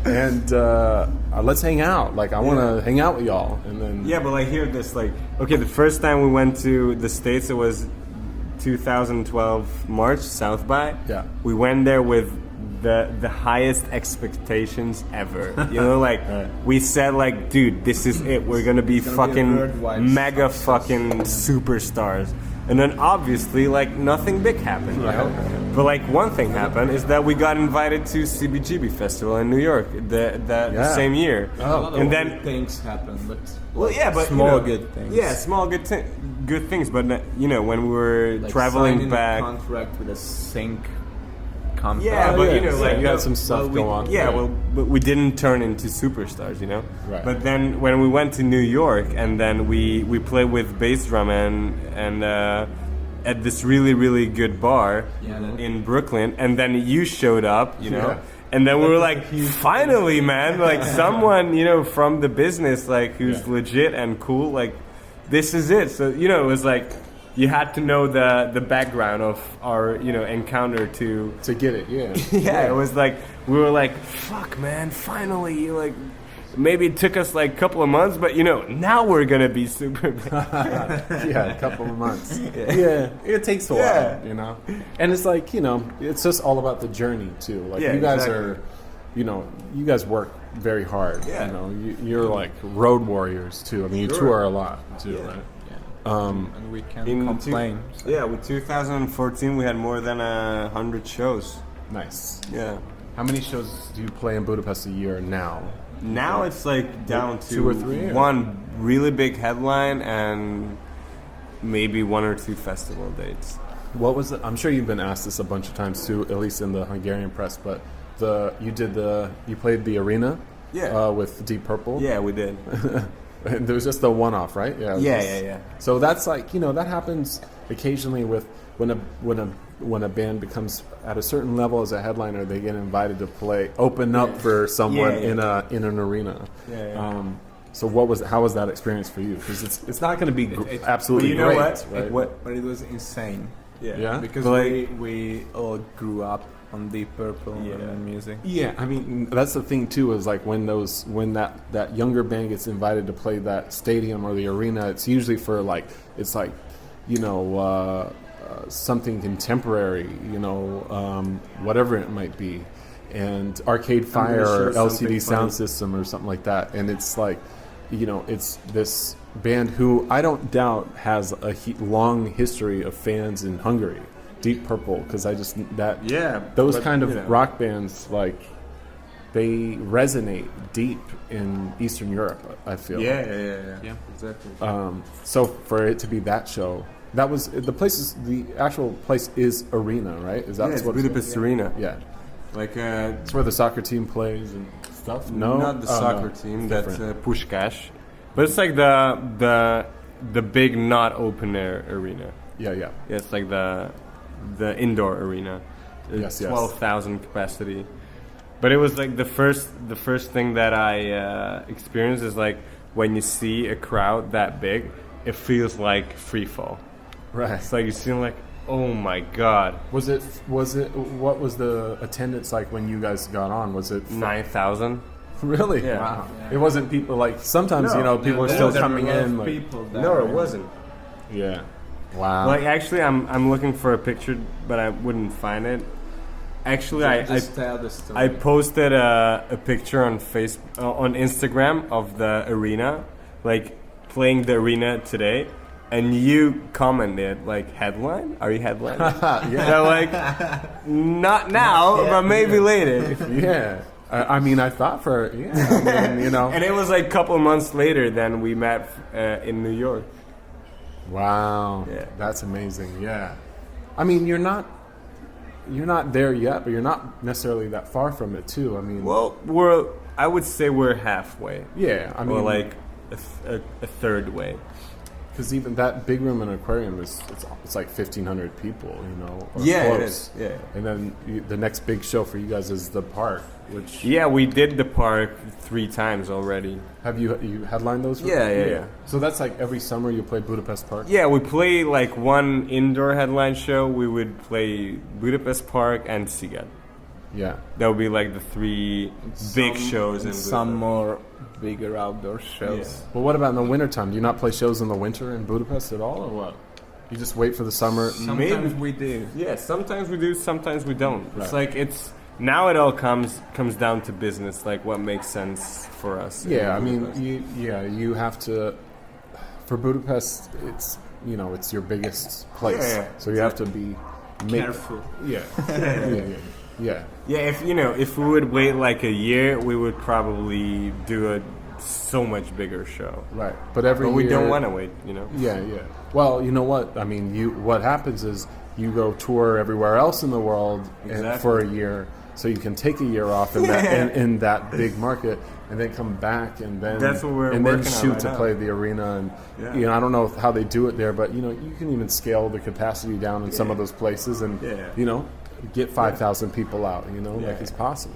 And let's hang out. Like, I want to hang out with y'all. And then but like, hear this. Like, okay, the first time we went to the States, it was 2012 March, South by. Yeah. We went there with the highest expectations ever. You know, like we said, like, dude, this is it. We're gonna be fucking mega fucking superstars. And then obviously, like, nothing big happened, you know? But like one thing happened is that we got invited to CBGB Festival in New York the same year. And then things happen, but small good things. Yeah, small good things. But you know, when we were like traveling back, a contract with a sync company. yeah, but you know, like you had some stuff go on. Yeah, well, but we didn't turn into superstars, you know. Right. But then when we went to New York, and then we played with bass drum and at this really good bar in Brooklyn, and then you showed up, you know. Yeah. And then we were like, finally, man, like someone, you know, from the business, like who's legit and cool, like this is it. So, you know, it was like you had to know the background of our, you know, encounter to get it. Yeah. yeah, it was like we were like, fuck, man, finally, like maybe it took us like a couple of months, but you know, now we're gonna be super big. Yeah, a couple of months. Yeah, it takes a while, you know. And it's like, you know, it's just all about the journey too. Like you guys are, you know, you guys work very hard. Yeah. You know, you're like road warriors too. I mean, you tour a lot too, right? And we can't complain. With 2014 we had more than 100 shows. Nice. Yeah. How many shows do you play in Budapest a year now? Now it's like down to 2 or 3. One really big headline and maybe 1 or 2 festival dates. What was it? I'm sure you've been asked this a bunch of times too, at least in the Hungarian press. But you played the arena, with Deep Purple. Yeah, we did. There was just a one-off, right? Yeah. So that's like, you know, that happens occasionally with when a band becomes at a certain level as a headliner, they get invited to open up for someone in an arena. So how was that experience for you? Because it's not going to be absolutely great, right? But it was insane. Yeah. Because we all grew up on Deep Purple and music. Yeah, I mean, that's the thing too, is like when that younger band gets invited to play that stadium or the arena, it's usually for like, it's like, you know, something contemporary, you know, whatever it might be, and Arcade Fire or LCD Sound System or something like that. And it's like, you know, it's this band who I don't doubt has a long history of fans in Hungary, Deep Purple, because those kind of rock bands, like, they resonate deep in Eastern Europe, I feel. Yeah, exactly. So for it to be that show, that was the actual place is arena, right? Is that it's what Budapest Arena? Yeah, like it's where the soccer team plays and stuff. No, not the soccer team. That's different. Puskás, but it's like the big not open air arena. Yeah. It's like the indoor arena. Yes. 12,000 capacity. But it was like the first thing that I experienced is like when you see a crowd that big, it feels like free fall. Right. It's like you see like, oh my god. Was it? What was the attendance like when you guys got on? Was it 9,000? Really? Yeah. Wow. Yeah. It wasn't people like sometimes people are still coming in. Like, no, it wasn't. Yeah. Wow. Like actually, I'm looking for a picture, but I wouldn't find it. Actually, I posted a picture on on Instagram of the arena, like playing the arena today, and you commented like, "Headline? Are you headlining?" Yeah. So like, not now, but maybe later. Yeah. I mean, I thought you know. And it was like a couple of months later than we met in New York. Wow. Yeah. That's amazing. Yeah. I mean, you're not there yet, but you're not necessarily that far from it too. I mean, well, I would say we're halfway. Yeah, I mean, or like a third way. Because even that big room in an aquarium it's like 1,500 people, you know. Or yeah, close. It is. Yeah. And then the next big show for you guys is the Park, which we did the Park 3 times already. Have you headlined those? Yeah. So that's like every summer you play Budapest Park. Yeah, we play like one indoor headline show. We would play Budapest Park and Sziget. Yeah, that would be like the 3 big shows and some more bigger outdoor shows. Yeah. Well, what about in the wintertime? Do you not play shows in the winter in Budapest at all, or what? You just wait for the summer? Sometimes we do. Yeah, sometimes we do, sometimes we don't. Right. It's like now it all comes down to business, like what makes sense for us. Yeah, I mean, you have to. For Budapest, it's it's your biggest place, so you have to be careful. Yeah. Yeah. If we would wait like a year, we would probably do a so much bigger show. Right, but we don't want to wait. Yeah. Well, you know what? I mean, what happens is you go tour everywhere else in the world for a year, so you can take a year off in that big market, and then come back and then that's what we're and then working on shoot right to now. play the arena and I don't know how they do it there, but you can even scale the capacity down in some of those places and get 5,000 people out. Like it's possible.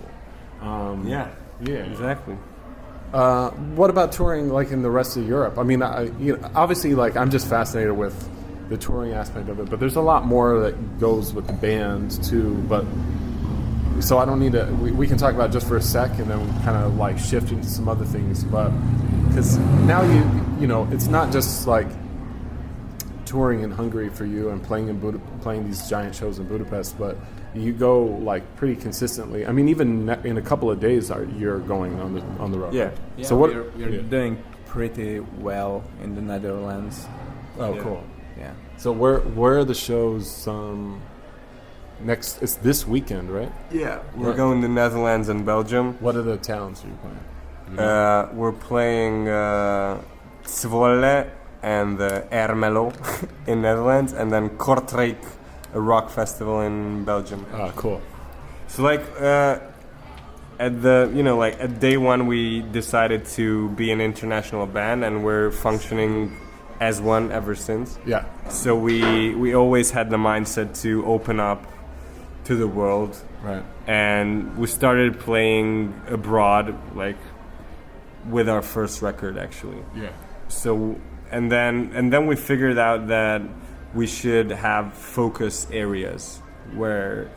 Exactly. What about touring like in the rest of Europe? I mean, obviously, like I'm just fascinated with the touring aspect of it, but there's a lot more that goes with the band too. But so I don't need to. We can talk about it just for a sec, and then kind of like shift into some other things. But because now it's not just like touring in Hungary for you and playing these giant shows in Budapest, but you go like pretty consistently. I mean, even in a couple of days, you're going on the road. Yeah. So we're doing pretty well in the Netherlands. Oh, cool. Yeah. So where are the shows next? It's this weekend, right? Yeah, we're going to Netherlands and Belgium. What are the towns are you playing? We're playing Zwolle and Ermelo in Netherlands, and then Kortrijk, a rock festival in Belgium. Ah, cool. So like at day one we decided to be an international band, and we're functioning as one ever since. Yeah. So we always had the mindset to open up to the world. Right. And we started playing abroad, like with our first record actually. Yeah. So and then we figured out that we should have focus areas where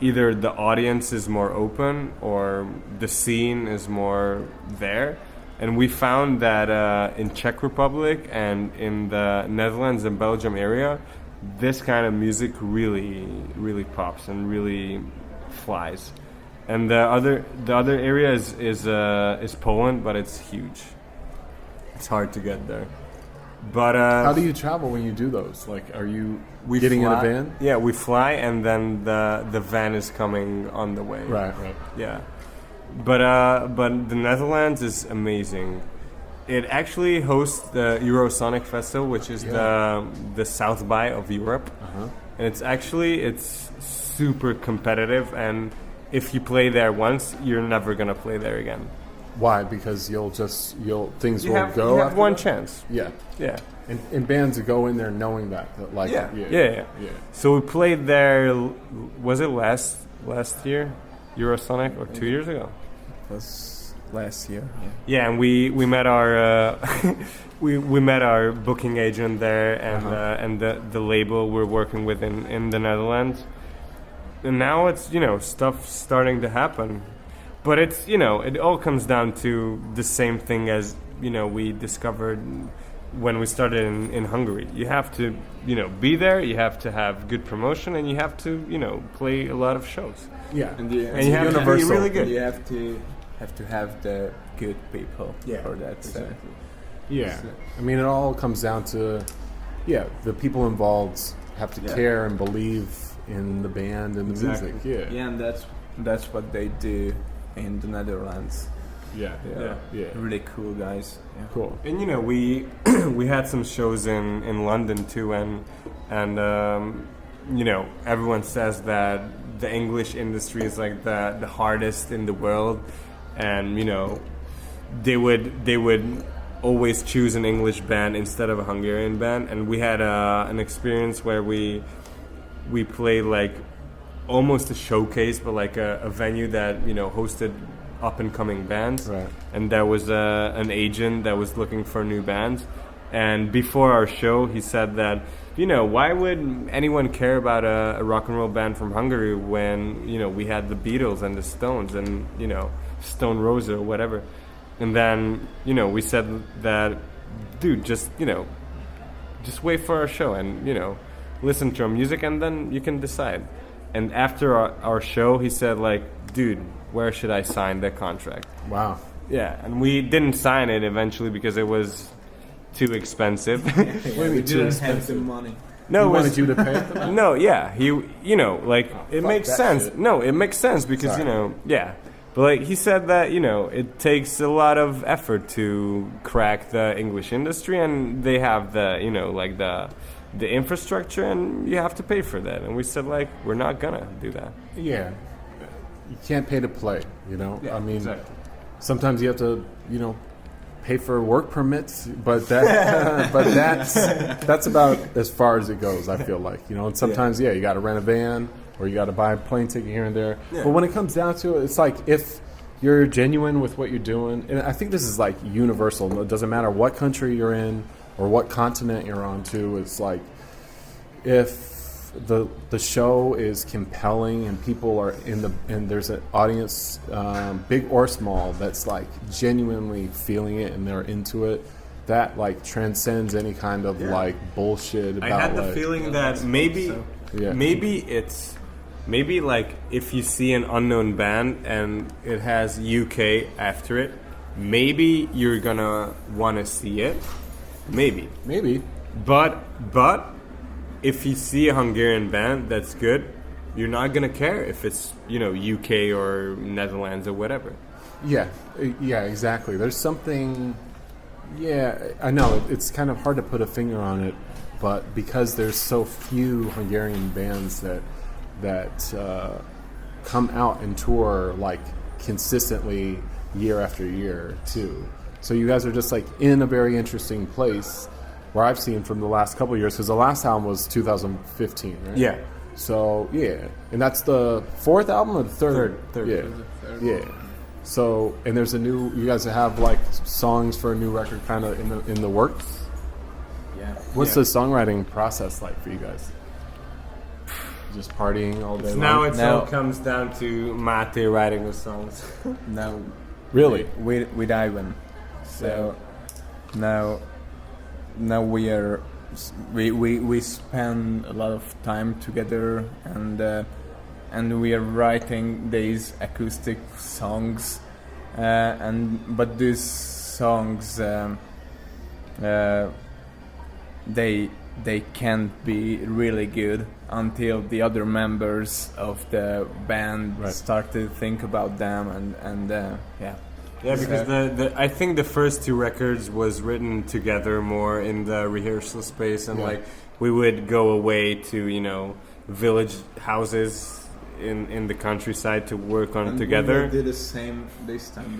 either the audience is more open or the scene is more there. And we found that in Czech Republic and in the Netherlands and Belgium area, this kind of music really, really pops and really flies. And the other area is Poland, but it's huge. It's hard to get there. But how do you travel when you do those? Like, are you getting in a van? Yeah, we fly, and then the van is coming on the way. Right. Yeah. But the Netherlands is amazing. It actually hosts the Eurosonic Festival, which is the South by of Europe. Uh-huh. And it's super competitive, and if you play there once, you're never gonna play there again. Why? Because things won't go. You have one that? chance. Yeah. Yeah. And bands that go in there knowing that like yeah. So we played there. Was it last year, Eurosonic, or 2 years ago? It was last year. Yeah, and we met our we met our booking agent there, and the label we're working with in the Netherlands. And now it's stuff starting to happen, but it's it all comes down to the same thing as we discovered when we started in Hungary. You have to be there, you have to have good promotion, and you have to play a lot of shows. Yeah, and you have to be really good. You have to have the good people for that. Exactly. Yeah, I mean, it all comes down to the people involved have to care and believe in the band and the music. Yeah, and that's what they do in the Netherlands. Yeah. Really cool guys. Yeah. Cool. And we had some shows in London too, and everyone says that the English industry is like the hardest in the world, and they would always choose an English band instead of a Hungarian band. And we had an experience where we played like almost a showcase, but like a venue that hosted up and coming bands. Right. And there was an agent that was looking for new bands. And before our show, he said that why would anyone care about a rock and roll band from Hungary when we had the Beatles and the Stones and Stone Roses or whatever. And then we said that, dude, just wait for our show and listen to our music, and then you can decide. And after our show, he said like, dude, where should I sign the contract? Wow. Yeah, and we didn't sign it eventually because it was too expensive. We didn't have the money. No, He wanted you to pay it? no, yeah, he, you know, like it fuck makes that sense. shit. No, it makes sense because Sorry. you know, yeah. But like he said that you know it takes a lot of effort to crack the English industry, and they have the you know like the infrastructure, and you have to pay for that. And we said like we're not gonna do that. Yeah. You can't pay to play, you know? Yeah, I mean, exactly. sometimes you have to, you know, pay for work permits, but that, but that's about as far as it goes, I feel like, you know? And sometimes, you got to rent a van or you got to buy a plane ticket here and there. Yeah. But when it comes down to it, it's like if you're genuine with what you're doing, and I think this is like universal. It doesn't matter what country you're in or what continent you're on to. It's like if the show is compelling and people are and there's an audience, big or small, that's like genuinely feeling it and they're into it, that like transcends any kind of like bullshit about I had the like, feeling that maybe maybe like if you see an unknown band and it has UK after it, maybe you're gonna want to see it, maybe. But if you see a Hungarian band that's good, you're not gonna care if it's, you know, UK or Netherlands or whatever. Yeah, exactly. There's something. Yeah, I know it's kind of hard to put a finger on it, but because there's so few Hungarian bands that come out and tour like consistently year after year too. So you guys are just like in a very interesting place. Where I've seen from the last couple of years, because the last album was 2015, right? Yeah. So and that's the fourth album or the third? Third. Yeah. So and there's you guys have like songs for a new record kind of in the works. Yeah. What's the songwriting process like for you guys? Just partying all day long? Now all comes down to Mate writing the songs. Now, really with Ivan. So now we spend a lot of time together and we are writing these acoustic songs but these songs they can't be really good until the other members of the band start to think about them and Yeah, because I think the first two records was written together more in the rehearsal space, and like we would go away to, you know, village houses in the countryside to work on it together. We did the same this time.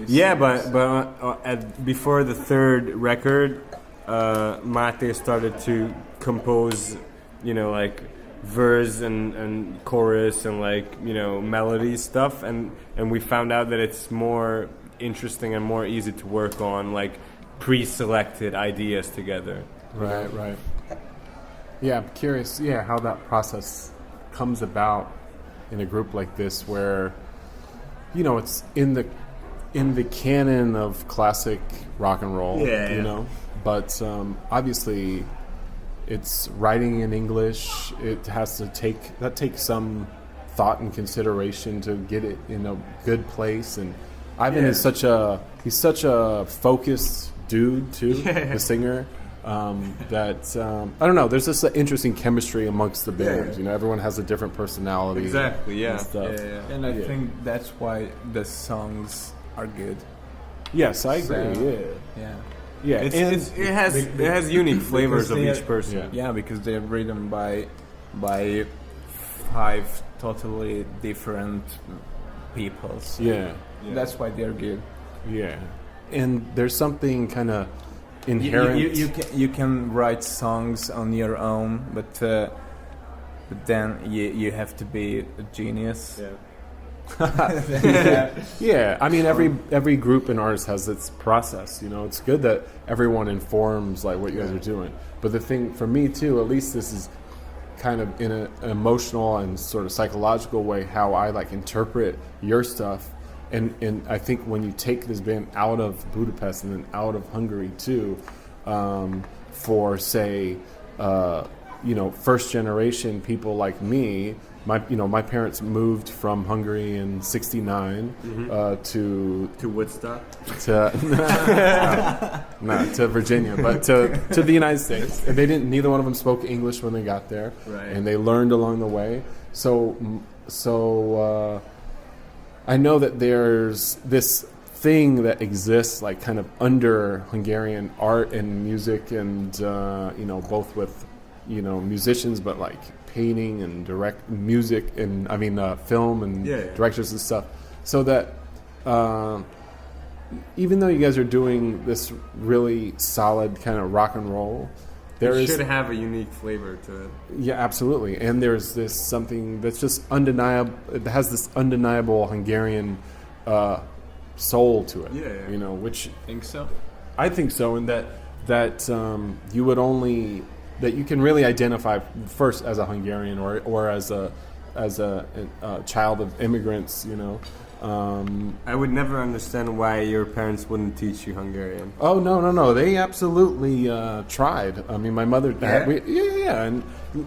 Before the third record, Mate started to compose, you know, like verse and chorus and like, you know, melody stuff, and we found out that it's more interesting and more easy to work on like pre-selected ideas together. Right. Yeah, I'm curious how that process comes about in a group like this where, you know, it's in the canon of classic rock and roll, you know, but obviously it's writing in English. It has to take some thought and consideration to get it in a good place. And Ivan is such a focused dude too, the singer. That I don't know. There's just an interesting chemistry amongst the bands. You know, everyone has a different personality. Exactly. And stuff. And I think that's why the songs are good. Yes, I agree. Yeah. It has unique flavors of each person. Yeah, because they're written by 5 totally different people. So that's why they're good. Yeah, and there's something kind of inherent. You can write songs on your own, but then you have to be a genius. Yeah. I mean, every group and artist has its process. You know, it's good that everyone informs like what you guys are doing. But the thing for me too, at least this is kind of in an emotional and sort of psychological way how I like interpret your stuff. And I think when you take this band out of Budapest and then out of Hungary too, for say, you know, first generation people like me, my parents moved from Hungary in '69 to Woodstock, to Virginia, but to the United States. And neither one of them spoke English when they got there, right. And they learned along the way. So I know that there's this thing that exists, like kind of under Hungarian art and music, and both with musicians, but like painting and direct music, and film and directors and stuff. So that even though you guys are doing this really solid kind of rock and roll, it should have a unique flavor to it. Yeah, absolutely. And there's this something that's just undeniable. It has this undeniable Hungarian soul to it. Yeah. Which think so. I think so, and that you would only that you can really identify first as a Hungarian or as a child of immigrants. I would never understand why your parents wouldn't teach you Hungarian. Oh no! They absolutely tried. I mean, my mother.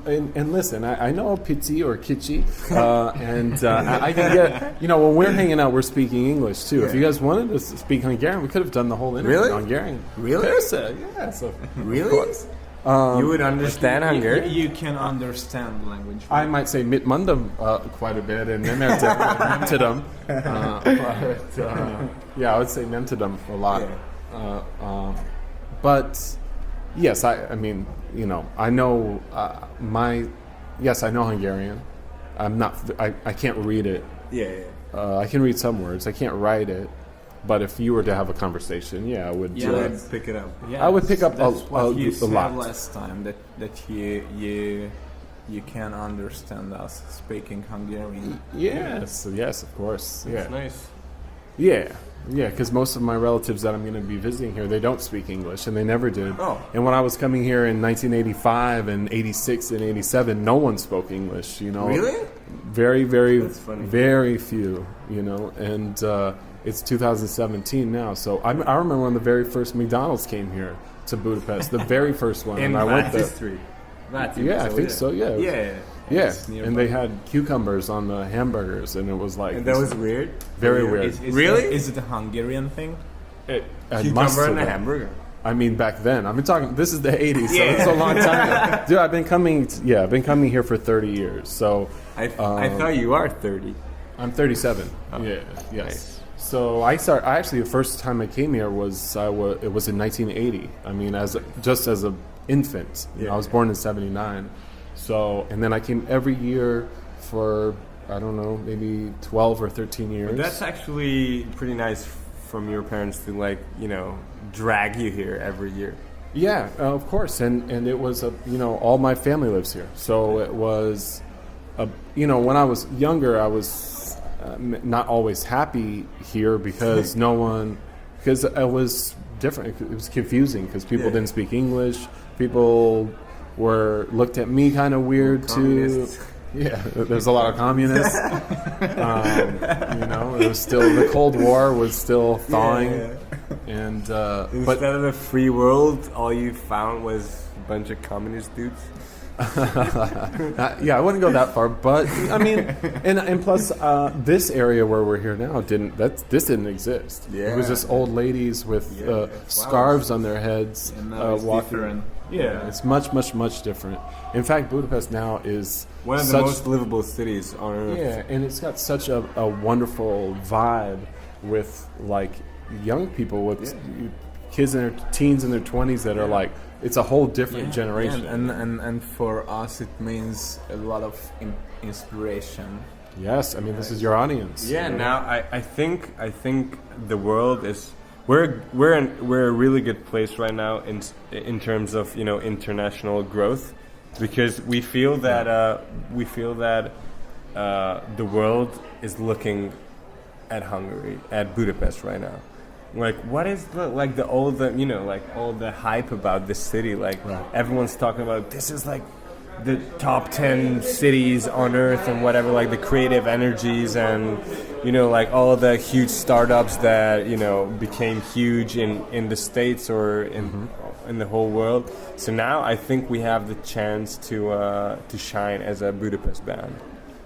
And listen, I know Pizzi or Kitchi, and I can get. When we're hanging out, we're speaking English too. If you guys wanted to speak Hungarian, we could have done the whole interview in Hungarian. Really? Yeah. So really? Of course. You would understand Hungarian? You can understand the language. I might say mit mondom quite a bit, and mentidum. I would say mentidum a lot. Yeah. But yes, I know I know Hungarian. I can't read it. Yeah. I can read some words. I can't write it. But if you were to have a conversation, I would. I'd pick it up. Yeah, I would pick up that's what you a said lot. last time that you can understand us speaking Hungarian. Yes, of course. That's nice. Yeah, because most of my relatives that I'm going to be visiting here, they don't speak English, and they never did. Oh. And when I was coming here in 1985 and 86 and 87, no one spoke English, Really? Very, very, That's funny. very few, and it's 2017 now. So I remember when the very first McDonald's came here to Budapest, the very first one. In and I went there. Street. I think so, yeah. Yeah. And they had cucumbers on the hamburgers, and it was like... And that was weird? Very weird. Is it a Hungarian thing? Cucumber and a hamburger. I mean, back then. I've been talking... This is the 80s, so it's a long time. Dude, I've been coming here for 30 years, so... I thought you are 30. I'm 37. Oh. Yeah, yes. Nice. So the first time I came here was it was in 1980. I mean, as an infant. I was born in 79. So, and then I came every year for, I don't know, maybe 12 or 13 years. But that's actually pretty nice from your parents to drag you here every year. Yeah, of course. And it was all my family lives here. So it was when I was younger, I was not always happy here because because it was different. It was confusing because people didn't speak English. People looked at me kind of weird too. Yeah, there's a lot of communists. It was still the Cold War was still thawing, and instead of a free world, all you found was a bunch of communist dudes. I wouldn't go that far, but I mean, and plus, this area where we're here now this didn't exist. Yeah. It was just old ladies with scarves on their heads walking. Different. Yeah, it's much, much, much different. In fact, Budapest now is one of the most livable cities on earth. Yeah, and it's got such a wonderful vibe with young people with kids in their teens and their 20s that are it's a whole different generation. And for us, it means a lot of inspiration. Yes, I mean this is your audience. Yeah. Now I think the world is we're a really good place right now in terms of international growth, because we feel that the world is looking at Hungary, at Budapest right now. What is all the hype about this city? Everyone's talking about this is the top 10 cities on earth and whatever, the creative energies and all the huge startups that became huge in the States or in the whole world. So now I think we have the chance to shine as a Budapest band.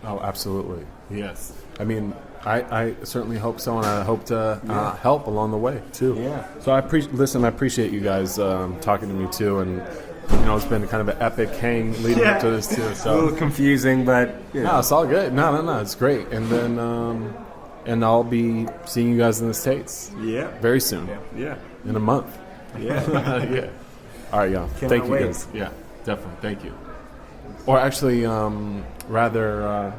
Oh, absolutely. Yes. I mean, I certainly hope so, and I hope to help along the way too. Yeah. So I appreciate you guys talking to me too, and it's been kind of an epic hang leading up to this too. So a little confusing, but no, it's all good. No, it's great. And then and I'll be seeing you guys in the States. Yeah. Very soon. Yeah. In a month. Yeah. Yeah. All right, y'all. Cannot Thank you wait. guys. Yeah, definitely. Thank you. Or actually, rather,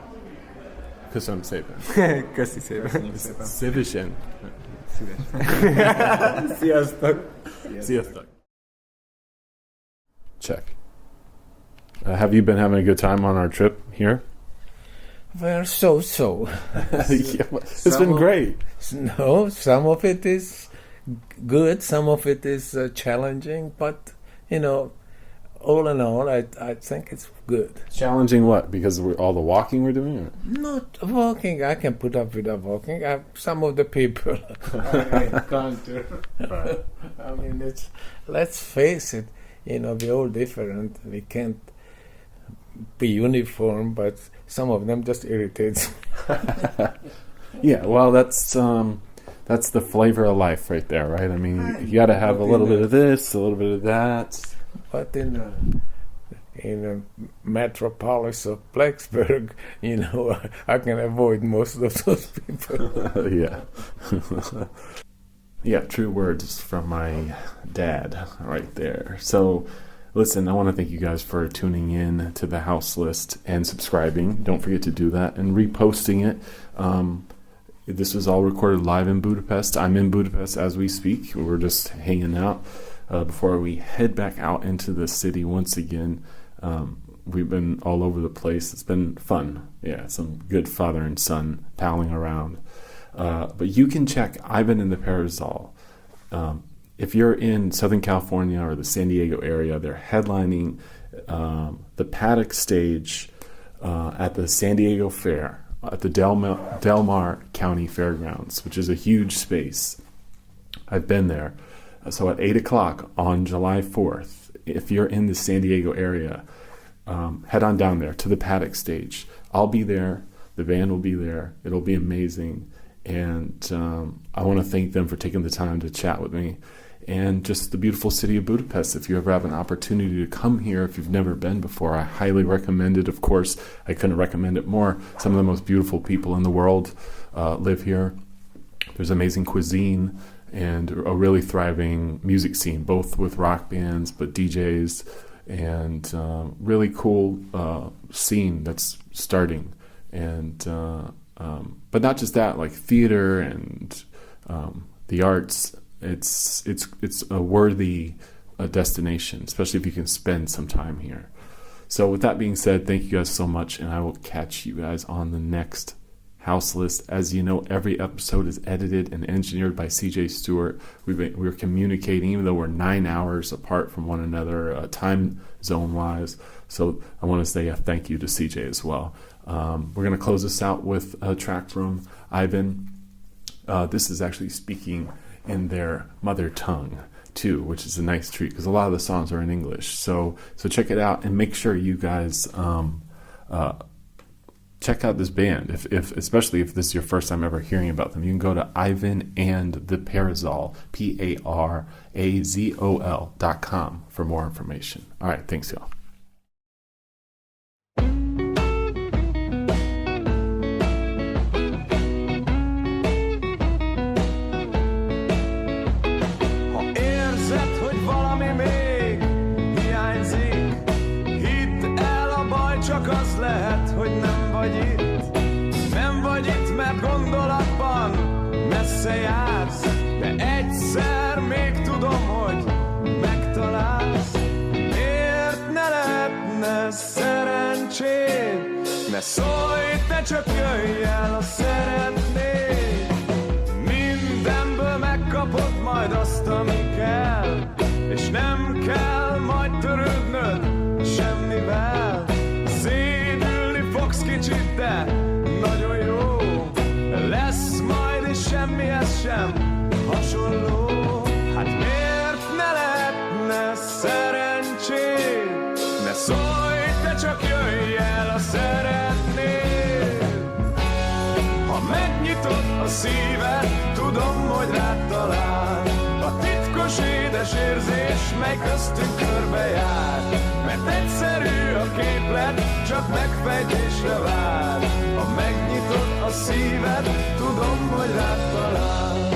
köszönöm szépen. Köszi szépen. Szívesen. Sziasztok. Sziasztok. Check. Have you been having a good time on our trip here? Well, so. Yeah, it's been great. No, some of it is good, some of it is challenging, but, all in all, I think it's good. Challenging what? Because of all the walking we're doing? Or? Not walking, I can put up with the walking. Some of the people I can't do. Right. I mean, let's face it, we're all different. We can't be uniform, but some of them just irritates me. Yeah, well, that's the flavor of life right there, right? I mean, you got to have a little bit of this, a little bit of that. But in a metropolis of Blacksburg, I can avoid most of those people. Yeah. Yeah, true words from my dad right there. So, listen, I want to thank you guys for tuning in to The House List and subscribing. Don't forget to do that and reposting it. This was all recorded live in Budapest. I'm in Budapest as we speak. We're just hanging out before we head back out into the city once again. We've been all over the place. It's been fun. Yeah, some good father and son palling around. But you can check Ivan and the Parazol. If you're in Southern California or the San Diego area, they're headlining the Paddock stage at the San Diego Fair at the Del Mar County Fairgrounds, which is a huge space. I've been there. So at 8 o'clock on July 4th, if you're in the San Diego area, head on down there to the Paddock stage. I'll be there. The band will be there. It'll be amazing. And I want to thank them for taking the time to chat with me. And just the beautiful city of Budapest. If you ever have an opportunity to come here, if you've never been before, I highly recommend it. Of course, I couldn't recommend it more. Some of the most beautiful people in the world live here. There's amazing cuisine and a really thriving music scene, both with rock bands, but DJs, and really cool scene that's starting. And but not just that, like theater and the arts. It's a worthy destination, especially if you can spend some time here. So with that being said, thank you guys so much, and I will catch you guys on the next House List. As you know, every episode is edited and engineered by CJ Stewart. We're communicating, even though we're 9 hours apart from one another, time zone wise. So I want to say a thank you to CJ as well. We're going to close this out with a track from Ivan. This is actually speaking in their mother tongue too, which is a nice treat because a lot of the songs are in English. So check it out and make sure you guys check out this band. If especially if this is your first time ever hearing about them, you can go to Ivan and the Parazol, PARAZOL.com for more information. All right, thanks y'all. Gondolatban messze jársz, de egyszer még tudom, hogy megtalálsz. Miért ne lehetne szerencséd? Ne szólj, te csak jöjj el, ha szeretnéd. Mindenből megkapod majd azt, ami kell, és nem kell majd törődnöd semmivel. Szédülni fogsz kicsit, de nagyon jó lesz majd, és semmihez sem Édes érzés, mely köztünk körbejár, mert egyszerű a képlet, csak megfejtésre vár. Ha megnyitod a szíved, tudom, hogy rád talál.